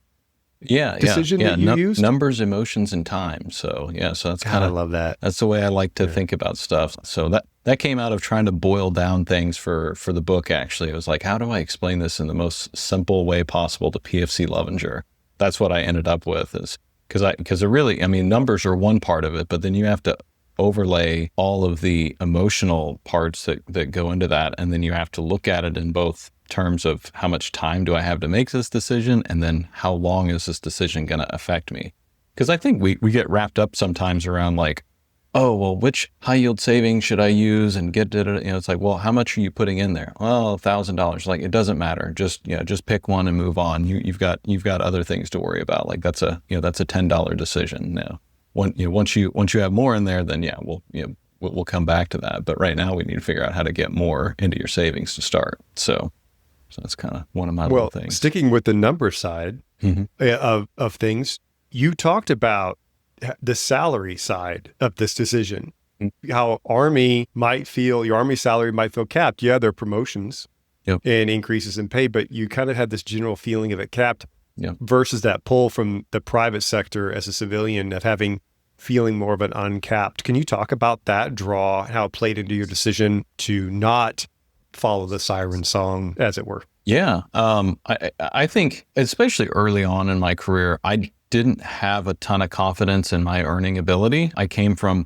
Speaker 4: decision that you used?
Speaker 1: Numbers, emotions, and time. So so that's kind
Speaker 4: I
Speaker 1: of,
Speaker 4: love that.
Speaker 1: that's the way I like to think about stuff. So that came out of trying to boil down things for the book. Actually, it was like, how do I explain this in the most simple way possible to PFC Lovinger? That's what I ended up with, is because it really, I mean, numbers are one part of it, but then you have to overlay all of the emotional parts that go into that, and then you have to look at it in both terms of how much time do I have to make this decision, and then how long is this decision going to affect me? Because I think we get wrapped up sometimes around like, oh, well, which high yield savings should I use and get it? It's like, well, how much are you putting in there? Well, $1,000. Like, it doesn't matter. Just pick one and move on. You've got other things to worry about. Like, that's a $10 decision. Once you have more in there, then we'll come back to that. But right now we need to figure out how to get more into your savings to start. So that's kind of one of my little things.
Speaker 4: Sticking with the number side of things, you talked about the salary side of this decision, how your Army salary might feel capped. Yeah, there are promotions and increases in pay, but you kind of had this general feeling of it capped versus that pull from the private sector as a civilian of feeling more of an uncapped. Can you talk about that draw, how it played into your decision to not follow the siren song, as it were?
Speaker 1: Yeah. I think, especially early on in my career, I didn't have a ton of confidence in my earning ability. I came from,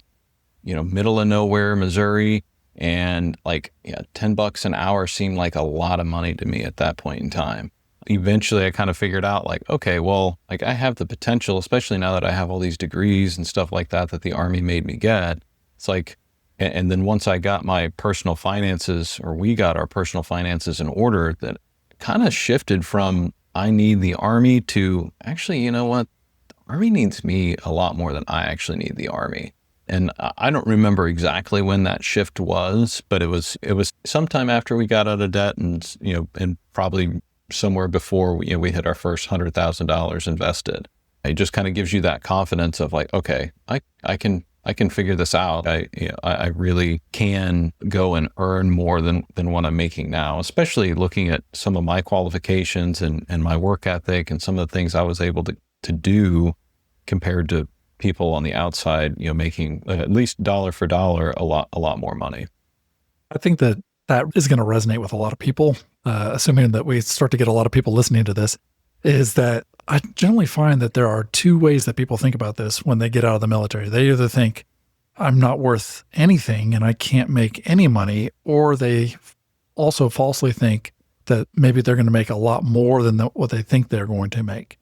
Speaker 1: middle of nowhere, Missouri, and $10 an hour seemed like a lot of money to me at that point in time. Eventually I kind of figured out like, okay, well, like I have the potential, especially now that I have all these degrees and stuff like that the Army made me get. It's like, and then once I got my personal finances, or we got our personal finances in order, that kind of shifted from I need the Army to actually, you know what? The Army needs me a lot more than I actually need the Army. And I don't remember exactly when that shift was, but it was sometime after we got out of debt, and and probably somewhere before we hit our first $100,000 invested. It just kind of gives you that confidence of like, okay, I can figure this out. I really can go and earn more than what I'm making now, especially looking at some of my qualifications and my work ethic and some of the things I was able to do compared to people on the outside, making at least dollar for dollar a lot more money.
Speaker 3: I think that is going to resonate with a lot of people, assuming that we start to get a lot of people listening to this, is that I generally find that there are two ways that people think about this when they get out of the military. They either think, I'm not worth anything and I can't make any money, or they also falsely think that maybe they're going to make a lot more than what they think they're going to make.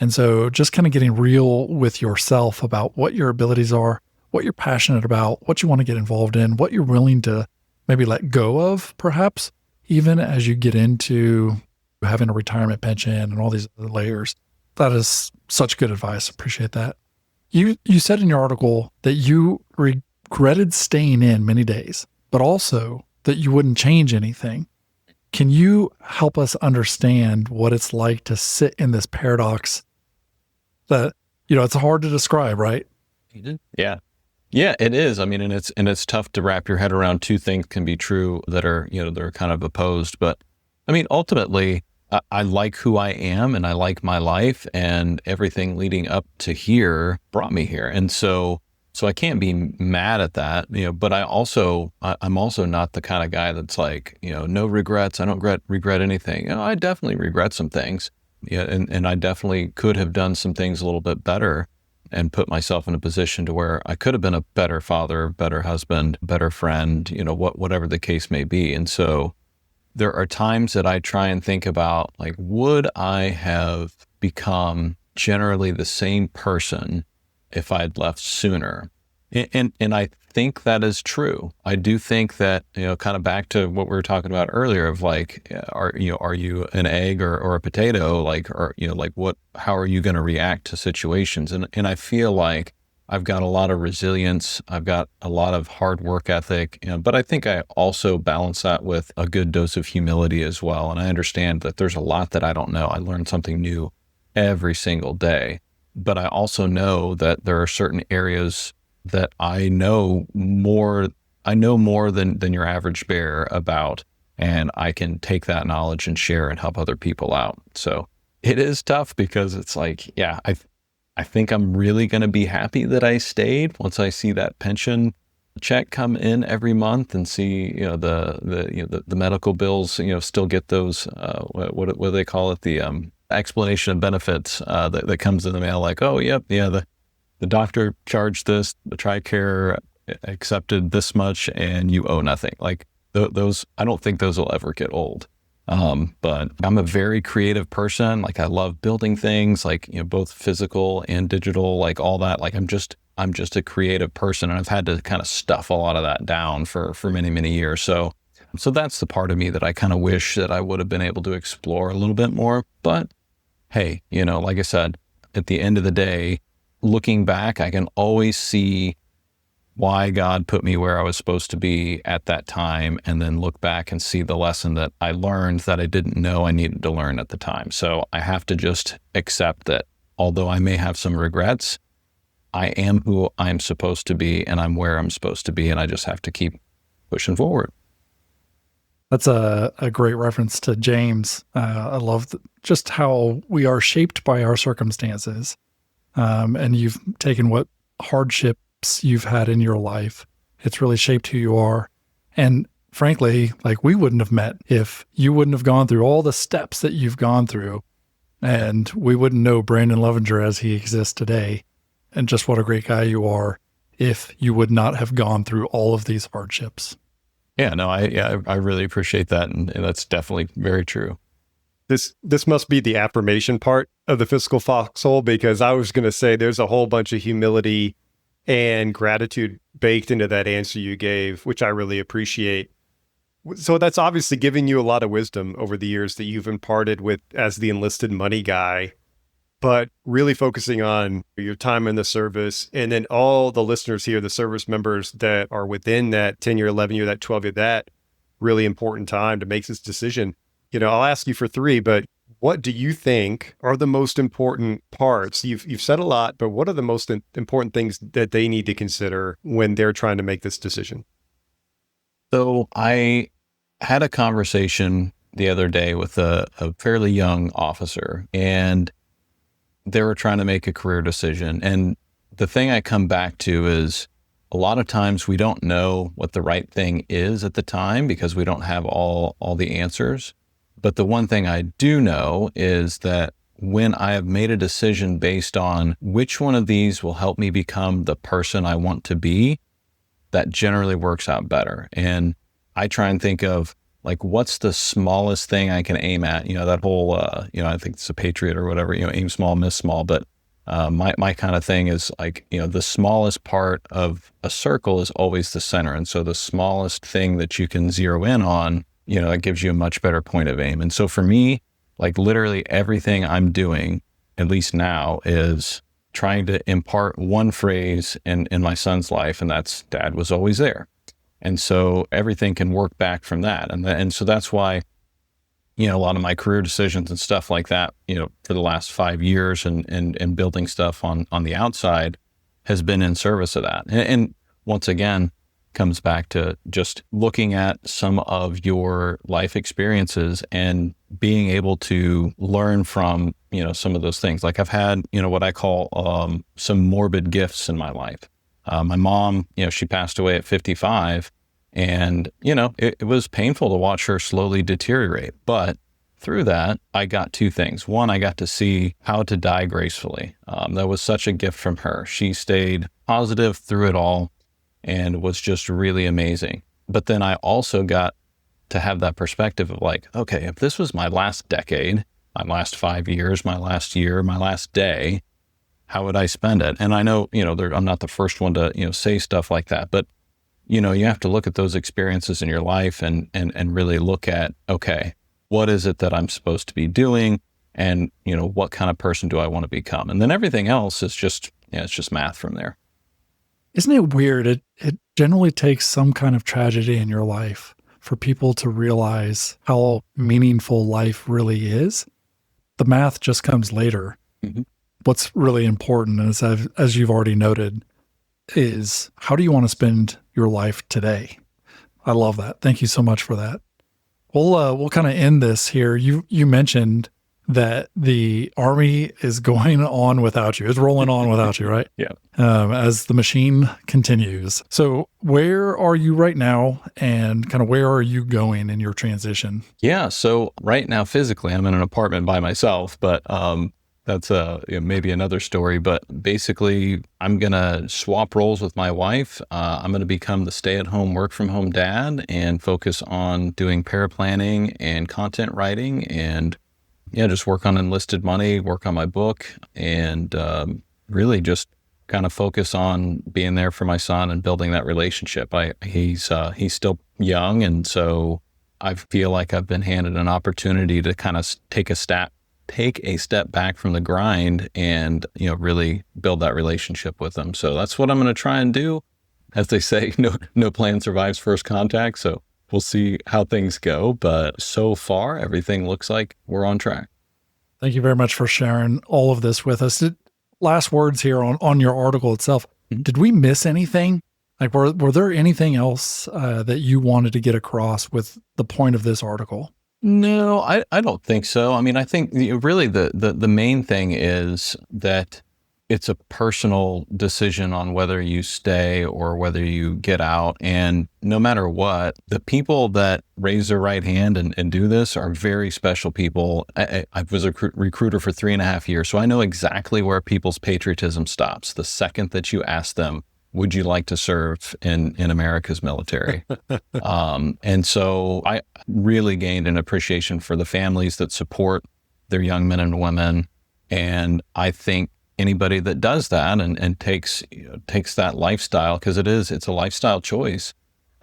Speaker 3: And so just kind of getting real with yourself about what your abilities are, what you're passionate about, what you want to get involved in, what you're willing to maybe let go of, perhaps, even as you get into having a retirement pension and all these other layers. That is such good advice. Appreciate that. You said in your article that you regretted staying in many days, but also that you wouldn't change anything. Can you help us understand what it's like to sit in this paradox that, it's hard to describe, right?
Speaker 1: Yeah. Yeah, it is. I mean, and it's tough to wrap your head around. Two things can be true that are, they're kind of opposed. But I mean, ultimately, I like who I am and I like my life, and everything leading up to here brought me here. And so I can't be mad at that, but I'm also not the kind of guy that's like, no regrets. I don't regret anything. I definitely regret some things. Yeah. And I definitely could have done some things a little bit better and put myself in a position to where I could have been a better father, better husband, better friend, whatever the case may be. And so there are times that I try and think about, like, would I have become generally the same person if I'd left sooner? And I think that is true. I do think that, kind of back to what we were talking about earlier of like, are you an egg or a potato? Like, or, how are you going to react to situations? And I feel like I've got a lot of resilience. I've got a lot of hard work ethic, but I think I also balance that with a good dose of humility as well. And I understand that there's a lot that I don't know. I learn something new every single day, but I also know that there are certain areas that I know more than your average bear about, and I can take that knowledge and share and help other people out. So It is tough because it's like, yeah, I think I'm really going to be happy that I stayed once I see that pension check come in every month and see, the medical bills, still get those, what do they call it? The explanation of benefits that comes in the mail, like, oh, yep, yeah, the doctor charged this, the TRICARE accepted this much, and you owe nothing. Like those, I don't think those will ever get old. But I'm a very creative person. Like I love building things, like, both physical and digital, like all that. Like I'm just a creative person, and I've had to kind of stuff a lot of that down for many, many years. So that's the part of me that I kind of wish that I would have been able to explore a little bit more. But hey, like I said, at the end of the day, looking back, I can always see why God put me where I was supposed to be at that time, and then look back and see the lesson that I learned that I didn't know I needed to learn at the time. So I have to just accept that although I may have some regrets, I am who I'm supposed to be, and I'm where I'm supposed to be, and I just have to keep pushing forward.
Speaker 3: That's a great reference to James. I love just how we are shaped by our circumstances. And you've taken what hardships you've had in your life. It's really shaped who you are. And frankly, like we wouldn't have met if you wouldn't have gone through all the steps that you've gone through. And we wouldn't know Brandon Lovingier as he exists today. And just what a great guy you are if you would not have gone through all of these hardships.
Speaker 1: Yeah, no, I really appreciate that. And that's definitely very true.
Speaker 4: This must be the affirmation part of the fiscal foxhole, because I was going to say there's a whole bunch of humility and gratitude baked into that answer you gave, which I really appreciate. So that's obviously giving you a lot of wisdom over the years that you've imparted with as the Enlisted Money Guy, but really focusing on your time in the service, and then all the listeners here, the service members that are within that 10-year, 11-year, that 12-year, that really important time to make this decision. I'll ask you for three, but what do you think are the most important parts? You've said a lot, but what are the most important things that they need to consider when they're trying to make this decision?
Speaker 1: So I had a conversation the other day with a fairly young officer, and they were trying to make a career decision. And the thing I come back to is a lot of times we don't know what the right thing is at the time because we don't have all the answers. But the one thing I do know is that when I have made a decision based on which one of these will help me become the person I want to be, that generally works out better. And I try and think of like, what's the smallest thing I can aim at? That whole, I think it's a Patriot or whatever, aim small, miss small. But my kind of thing is like, the smallest part of a circle is always the center. And so the smallest thing that you can zero in on, that gives you a much better point of aim. And so for me, like literally everything I'm doing, at least now, is trying to impart one phrase in my son's life, and that's Dad was always there. And so everything can work back from that. And so that's why, a lot of my career decisions and stuff like that, for the last 5 years and building stuff on the outside has been in service of that. And once again, comes back to just looking at some of your life experiences and being able to learn from, some of those things. Like I've had, what I call some morbid gifts in my life. My mom, she passed away at 55, and, it was painful to watch her slowly deteriorate. But through that, I got two things. One, I got to see how to die gracefully. That was such a gift from her. She stayed positive through it all and was just really amazing. But then I also got to have that perspective of like, okay, if this was my last decade, my last 5 years, my last year, my last day, how would I spend it? And I know, I'm not the first one to, say stuff like that, but, you have to look at those experiences in your life and really look at, okay, what is it that I'm supposed to be doing? And, what kind of person do I want to become? And then everything else is just, it's just math from there.
Speaker 3: Isn't it weird? It generally takes some kind of tragedy in your life for people to realize how meaningful life really is. The math just comes later.
Speaker 1: Mm-hmm. What's
Speaker 3: really important, as you've already noted, is how do you want to spend your life today? I love that. Thank you so much for that. We'll kind of end this here. You mentioned that the Army is going on without you. It's rolling on without you, right?
Speaker 1: Yeah.
Speaker 3: As the machine continues. So where are you right now, and kind of where are you going in your transition?
Speaker 1: Yeah. So right now, physically, I'm in an apartment by myself, but that's maybe another story. But basically, I'm going to swap roles with my wife. I'm going to become the stay-at-home, work-from-home dad and focus on doing paraplanning and content writing, and just work on Enlisted Money, work on my book, and really just kind of focus on being there for my son and building that relationship. He's still young, and so I feel like I've been handed an opportunity to kind of take a step back from the grind and really build that relationship with him. So that's what I'm going to try and do. As they say, no plan survives first contact. So we'll see how things go, but so far everything looks like we're on track.
Speaker 3: Thank you very much for sharing all of this with us. Last words here on your article itself. Did we miss anything? Like, were there anything else that you wanted to get across with the point of this article?
Speaker 1: No, I don't think so. I mean, I think really the main thing is that it's a personal decision on whether you stay or whether you get out. And no matter what, the people that raise their right hand and do this are very special people. I was a recruiter for 3.5 years, so I know exactly where people's patriotism stops. The second that you ask them, would you like to serve in America's military? And so I really gained an appreciation for the families that support their young men and women. And I think anybody that does that and takes that lifestyle, because it's a lifestyle choice,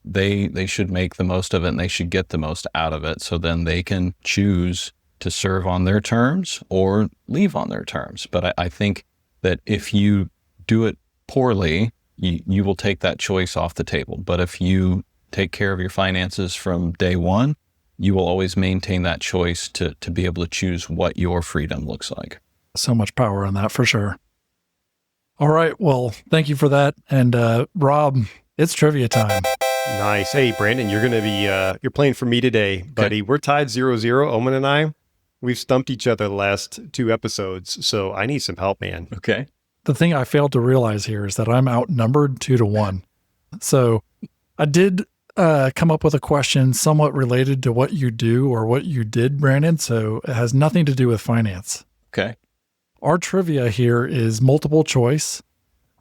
Speaker 1: they should make the most of it, and they should get the most out of it, so then they can choose to serve on their terms or leave on their terms. But I think that if you do it poorly, you will take that choice off the table. But if you take care of your finances from day one, you will always maintain that choice to be able to choose what your freedom looks like.
Speaker 3: So much power in that, for sure. All right. Well, thank you for that. And Rob, it's trivia time.
Speaker 4: Nice. Hey, Brandon, you're going to be, you're playing for me today, buddy. Okay. We're tied 0-0. Omen and I, we've stumped each other the last 2 episodes. So I need some help, man.
Speaker 1: Okay.
Speaker 3: The thing I failed to realize here is that I'm outnumbered 2-1. So I did come up with a question somewhat related to what you do or what you did, Brandon. So it has nothing to do with finance.
Speaker 1: Okay.
Speaker 3: Our trivia here is multiple choice.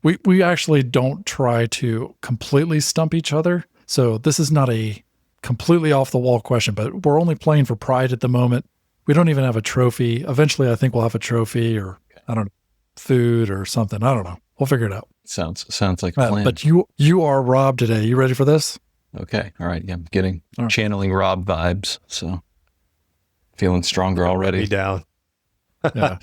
Speaker 3: We actually don't try to completely stump each other. So this is not a completely off the wall question, but we're only playing for pride at the moment. We don't even have a trophy. Eventually, I think we'll have a trophy, or I don't know, food or something. I don't know. We'll figure it out.
Speaker 1: Sounds like a plan.
Speaker 3: But you are Rob today. You ready for this?
Speaker 1: Okay. All right. Yeah, I'm channeling Rob vibes. So feeling stronger already.
Speaker 4: Be down.
Speaker 3: Yeah,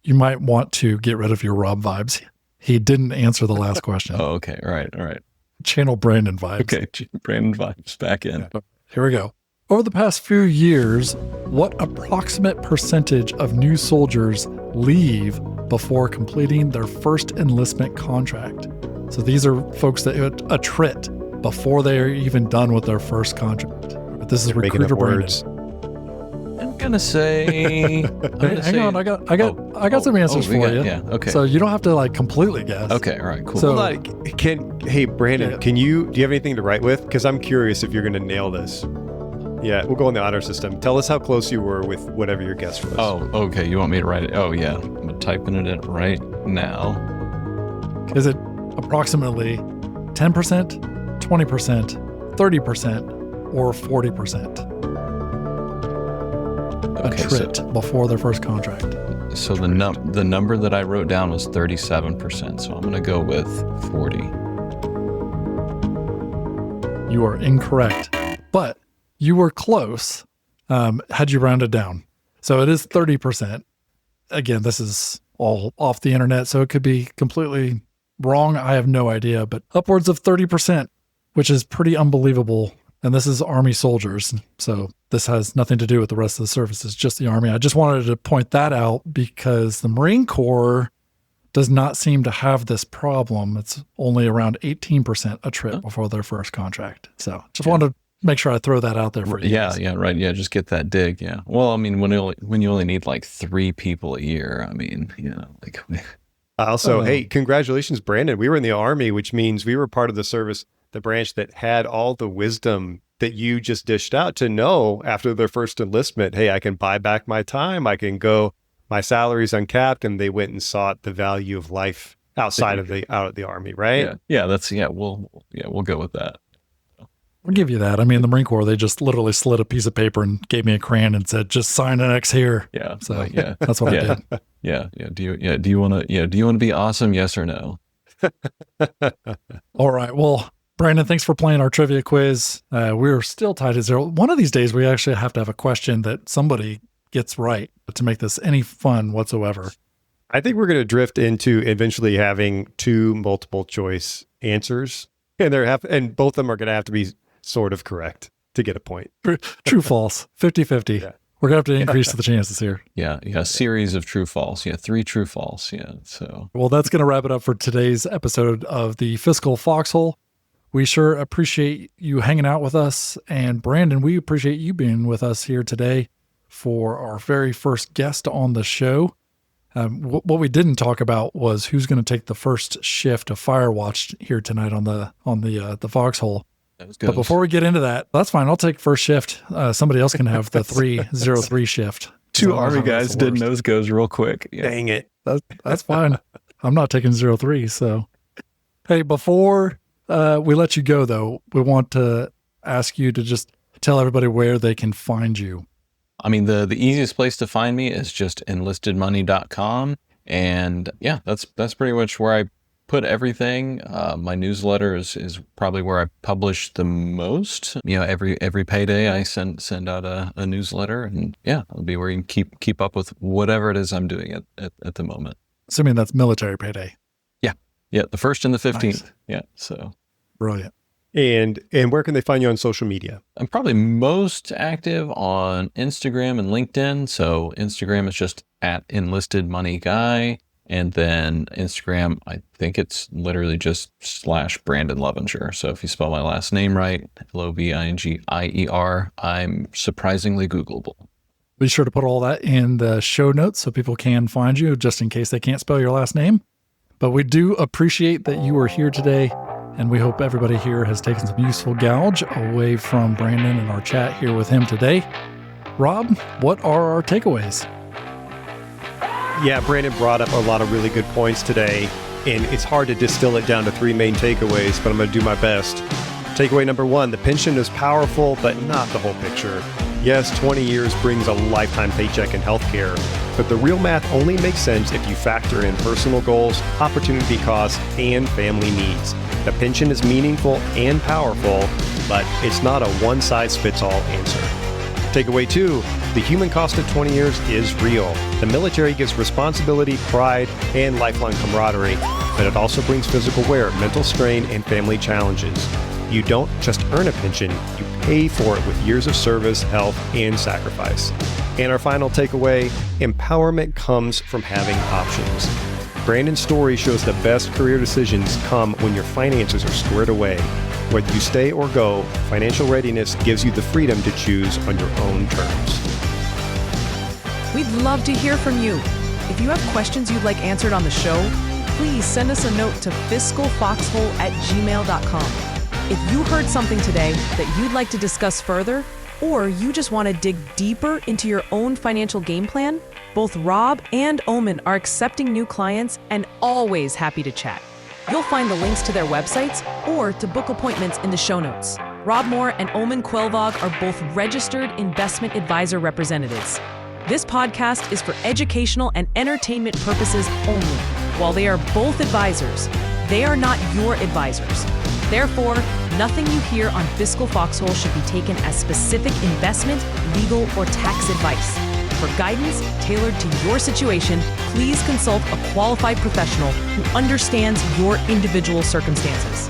Speaker 3: you might want to get rid of your Rob vibes. He didn't answer the last question.
Speaker 1: Oh, okay. All right.
Speaker 3: Channel Brandon vibes.
Speaker 1: Okay, Brandon vibes back in.
Speaker 3: Yeah. Here we go. Over the past few years, what approximate percentage of new soldiers leave before completing their first enlistment contract? So these are folks that attrit before they are even done with their first contract. But this is recruiter Brandon.
Speaker 1: I'm gonna say.
Speaker 3: Hang on, I got some answers for you.
Speaker 1: Yeah, okay.
Speaker 3: So you don't have to completely guess.
Speaker 1: Okay, all right, cool.
Speaker 3: So,
Speaker 4: hey Brandon, do you have anything to write with? Because I'm curious if you're gonna nail this. Yeah, we'll go in the honor system. Tell us how close you were with whatever your guess was.
Speaker 1: Oh, okay. You want me to write it? Oh, yeah. I'm typing it in right now.
Speaker 3: Is it approximately 10%, 20%, 30%, or 40%?
Speaker 1: Okay,
Speaker 3: attrit before their first contract.
Speaker 1: So the number that I wrote down was 37%. So I'm going to go with 40.
Speaker 3: You are incorrect, but you were close. Had you rounded down, so it is 30%. Again, this is all off the internet, so it could be completely wrong. I have no idea, but upwards of 30%, which is pretty unbelievable. And this is Army soldiers. So this has nothing to do with the rest of the service. It's just the Army. I just wanted to point that out because the Marine Corps does not seem to have this problem. It's only around 18% attrit before their first contract. So just wanted to make sure I throw that out there for you.
Speaker 1: Yeah, yeah, right. Yeah, just get that dig. Yeah. Well, I mean, when you only need like 3 people a year, I mean, like
Speaker 4: Also, hey, congratulations, Brandon. We were in the Army, which means we were part of the service, the branch that had all the wisdom that you just dished out to know after their first enlistment. Hey, I can buy back my time. I can go, my salary's uncapped, and they went and sought the value of life outside of the Army, right?
Speaker 1: yeah, we'll go with that.
Speaker 3: I'll give you that. I mean, the Marine Corps, they just literally slid a piece of paper and gave me a crayon and said, just sign an X here.
Speaker 1: Yeah.
Speaker 3: So
Speaker 1: yeah,
Speaker 3: that's what I did.
Speaker 1: Yeah. Do you want to be awesome? Yes or no?
Speaker 3: All right. Well, Brandon, thanks for playing our trivia quiz. We're still tied at 0. One of these days, we actually have to have a question that somebody gets right to make this any fun whatsoever.
Speaker 4: I think we're going to drift into eventually having 2 multiple choice answers, and both of them are going to have to be sort of correct to get a point.
Speaker 3: True, false, 50-50.
Speaker 4: Yeah.
Speaker 3: We're going to have to increase the chances here.
Speaker 1: Yeah. Series of true false. Yeah, 3 true false. Yeah. So,
Speaker 3: well, that's going to wrap it up for today's episode of the Fiscal Foxhole. We sure appreciate you hanging out with us. And Brandon, we appreciate you being with us here today for our very first guest on the show. What we didn't talk about was who's going to take the first shift of Firewatch here tonight on the Foxhole. But before we get into that, that's fine. I'll take first shift. Somebody else can have the 303 shift.
Speaker 1: 2 Army guys did nose goes real quick. Yeah.
Speaker 4: Dang it.
Speaker 3: That's fine. I'm not taking 03. So, hey, before we let you go, though, we want to ask you to just tell everybody where they can find you.
Speaker 1: I mean, the easiest place to find me is just enlistedmoney.com. And yeah, that's pretty much where I put everything. My newsletter is probably where I publish the most. Every payday I send out a newsletter, and yeah, it'll be where you can keep up with whatever it is I'm doing at the moment.
Speaker 3: Assuming that's military payday.
Speaker 1: Yeah, the 1st and the 15th.
Speaker 3: Nice.
Speaker 1: Yeah, so
Speaker 3: brilliant.
Speaker 4: And where can they find you on social media?
Speaker 1: I'm probably most active on Instagram and LinkedIn. So Instagram is just at Enlisted Money Guy. And then Instagram, I think it's literally just /Brandon Lovingier. So if you spell my last name right, Lovingier, I'm surprisingly Googleable.
Speaker 3: Be sure to put all that in the show notes so people can find you just in case they can't spell your last name. But we do appreciate that you are here today. And we hope everybody here has taken some useful gouge away from Brandon and our chat here with him today. Rob, what are our takeaways?
Speaker 4: Yeah, Brandon brought up a lot of really good points today, and it's hard to distill it down to 3 main takeaways, but I'm going to do my best. Takeaway number 1, the pension is powerful, but not the whole picture. Yes, 20 years brings a lifetime paycheck in healthcare, but the real math only makes sense if you factor in personal goals, opportunity costs, and family needs. The pension is meaningful and powerful, but it's not a one-size-fits-all answer. Takeaway 2, the human cost of 20 years is real. The military gives responsibility, pride, and lifelong camaraderie, but it also brings physical wear, mental strain, and family challenges. You don't just earn a pension, you pay for it with years of service, health, and sacrifice. And our final takeaway, empowerment comes from having options. Brandon's story shows the best career decisions come when your finances are squared away. Whether you stay or go, financial readiness gives you the freedom to choose on your own terms.
Speaker 2: We'd love to hear from you. If you have questions you'd like answered on the show, please send us a note to fiscalfoxhole@gmail.com. If you heard something today that you'd like to discuss further, or you just want to dig deeper into your own financial game plan, both Rob and Omen are accepting new clients and always happy to chat. You'll find the links to their websites or to book appointments in the show notes. Rob Moore and Omen Quelvog are both registered investment advisor representatives. This podcast is for educational and entertainment purposes only. While they are both advisors, they are not your advisors. Therefore, nothing you hear on Fiscal Foxhole should be taken as specific investment, legal, or tax advice. For guidance tailored to your situation, please consult a qualified professional who understands your individual circumstances.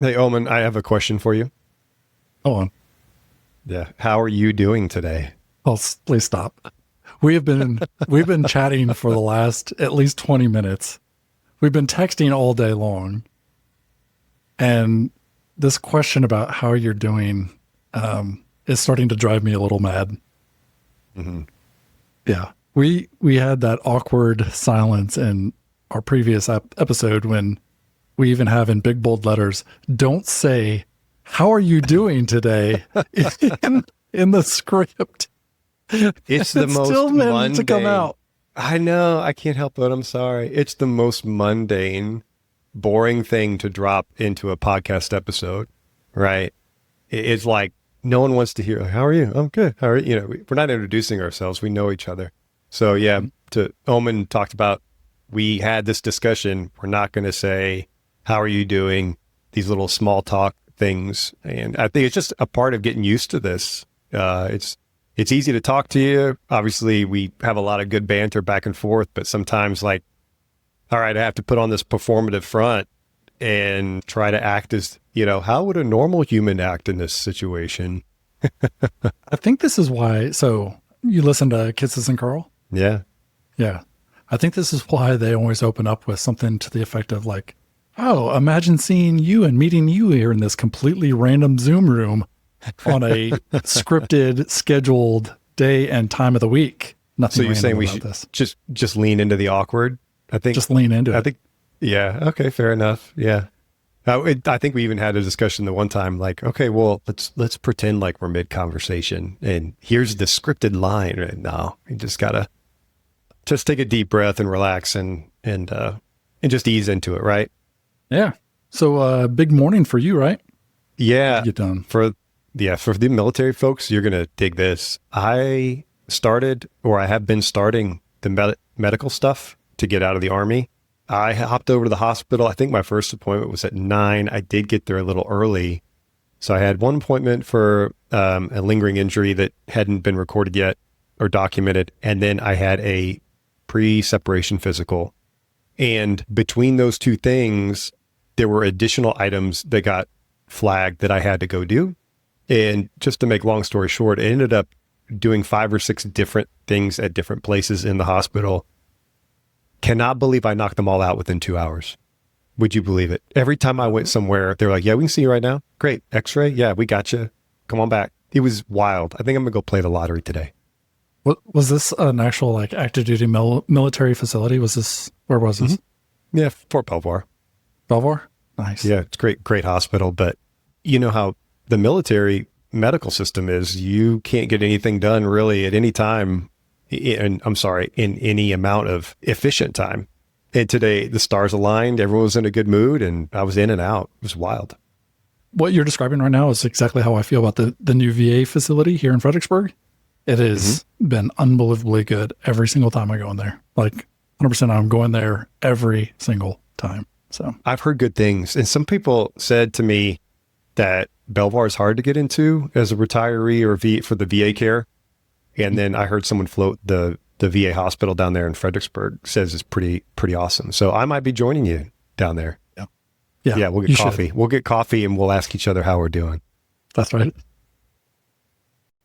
Speaker 4: Hey, Omen, I have a question for you.
Speaker 3: Hold on.
Speaker 4: Yeah. How are you doing today?
Speaker 3: Oh, please stop. We've been chatting for the last at least 20 minutes. We've been texting all day long. And this question about how you're doing is starting to drive me a little mad.
Speaker 4: Mm-hmm.
Speaker 3: Yeah. We had that awkward silence in our previous episode when we even have in big bold letters, "Don't say, how are you doing today?" in the script.
Speaker 4: It's the most
Speaker 3: still
Speaker 4: mundane
Speaker 3: to come out.
Speaker 4: I know. I can't help it. I'm sorry. It's the most mundane, boring thing to drop into a podcast episode, right? It's like no one wants to hear, how are you? I'm good. How are you? You know, we're not introducing ourselves. We know each other. So yeah, to Omen talked about, we had this discussion. We're not going to say, how are you doing? These little small talk things. And I think it's just a part of getting used to this. It's easy to talk to you. Obviously, we have a lot of good banter back and forth, but sometimes like, all right, I have to put on this performative front and try to act as, how would a normal human act in this situation?
Speaker 3: I think this is why. So you listen to Kisses and Carl?
Speaker 4: Yeah.
Speaker 3: Yeah. I think this is why they always open up with something to the effect of like, oh, imagine seeing you and meeting you here in this completely random Zoom room on a scripted, scheduled day and time of the week. Nothing.
Speaker 4: So you're saying we should just lean into the awkward? I think
Speaker 3: just lean into it.
Speaker 4: I think, yeah. Okay. Fair enough. Yeah. I think we even had a discussion the one time, like, okay, well, let's pretend like we're mid conversation and here's the scripted line. Right now, you just gotta just take a deep breath and relax and just ease into it. Right.
Speaker 3: Yeah. So, big morning for you, right?
Speaker 4: Yeah.
Speaker 3: Get done.
Speaker 4: For the military folks, you're going to dig this. I have been starting the medical stuff to get out of the Army. I hopped over to the hospital. I think my first appointment was at 9. I did get there a little early. So I had one appointment for a lingering injury that hadn't been recorded yet or documented. And then I had a pre-separation physical. And between those two things, there were additional items that got flagged that I had to go do. And just to make long story short, I ended up doing 5 or 6 different things at different places in the hospital. Cannot believe I knocked them all out within 2 hours. Would you believe it? Every time I went somewhere, they're like, yeah, we can see you right now. Great. X-ray. Yeah, we got you. Come on back. It was wild. I think I'm going to go play the lottery today.
Speaker 3: What was this an actual like active duty military facility? Where was this?
Speaker 4: Mm-hmm. Yeah. Fort Belvoir.
Speaker 3: Belvoir? Nice.
Speaker 4: Yeah. It's great hospital. But you know how the military medical system is, you can't get anything done really at any time. In any amount of efficient time. And today the stars aligned, everyone was in a good mood, and I was in and out. It was wild.
Speaker 3: What you're describing right now is exactly how I feel about the new VA facility here in Fredericksburg. It has been unbelievably good every single time I go in there. Like 100%, I'm going there every single time. So
Speaker 4: I've heard good things. And some people said to me that Belvoir is hard to get into as a retiree or for the VA care. And then I heard someone float the VA hospital down there in Fredericksburg, says it's pretty awesome. So I might be joining you down there.
Speaker 3: Yeah.
Speaker 4: We'll get coffee. We'll get coffee and we'll ask each other how we're doing.
Speaker 3: That's right.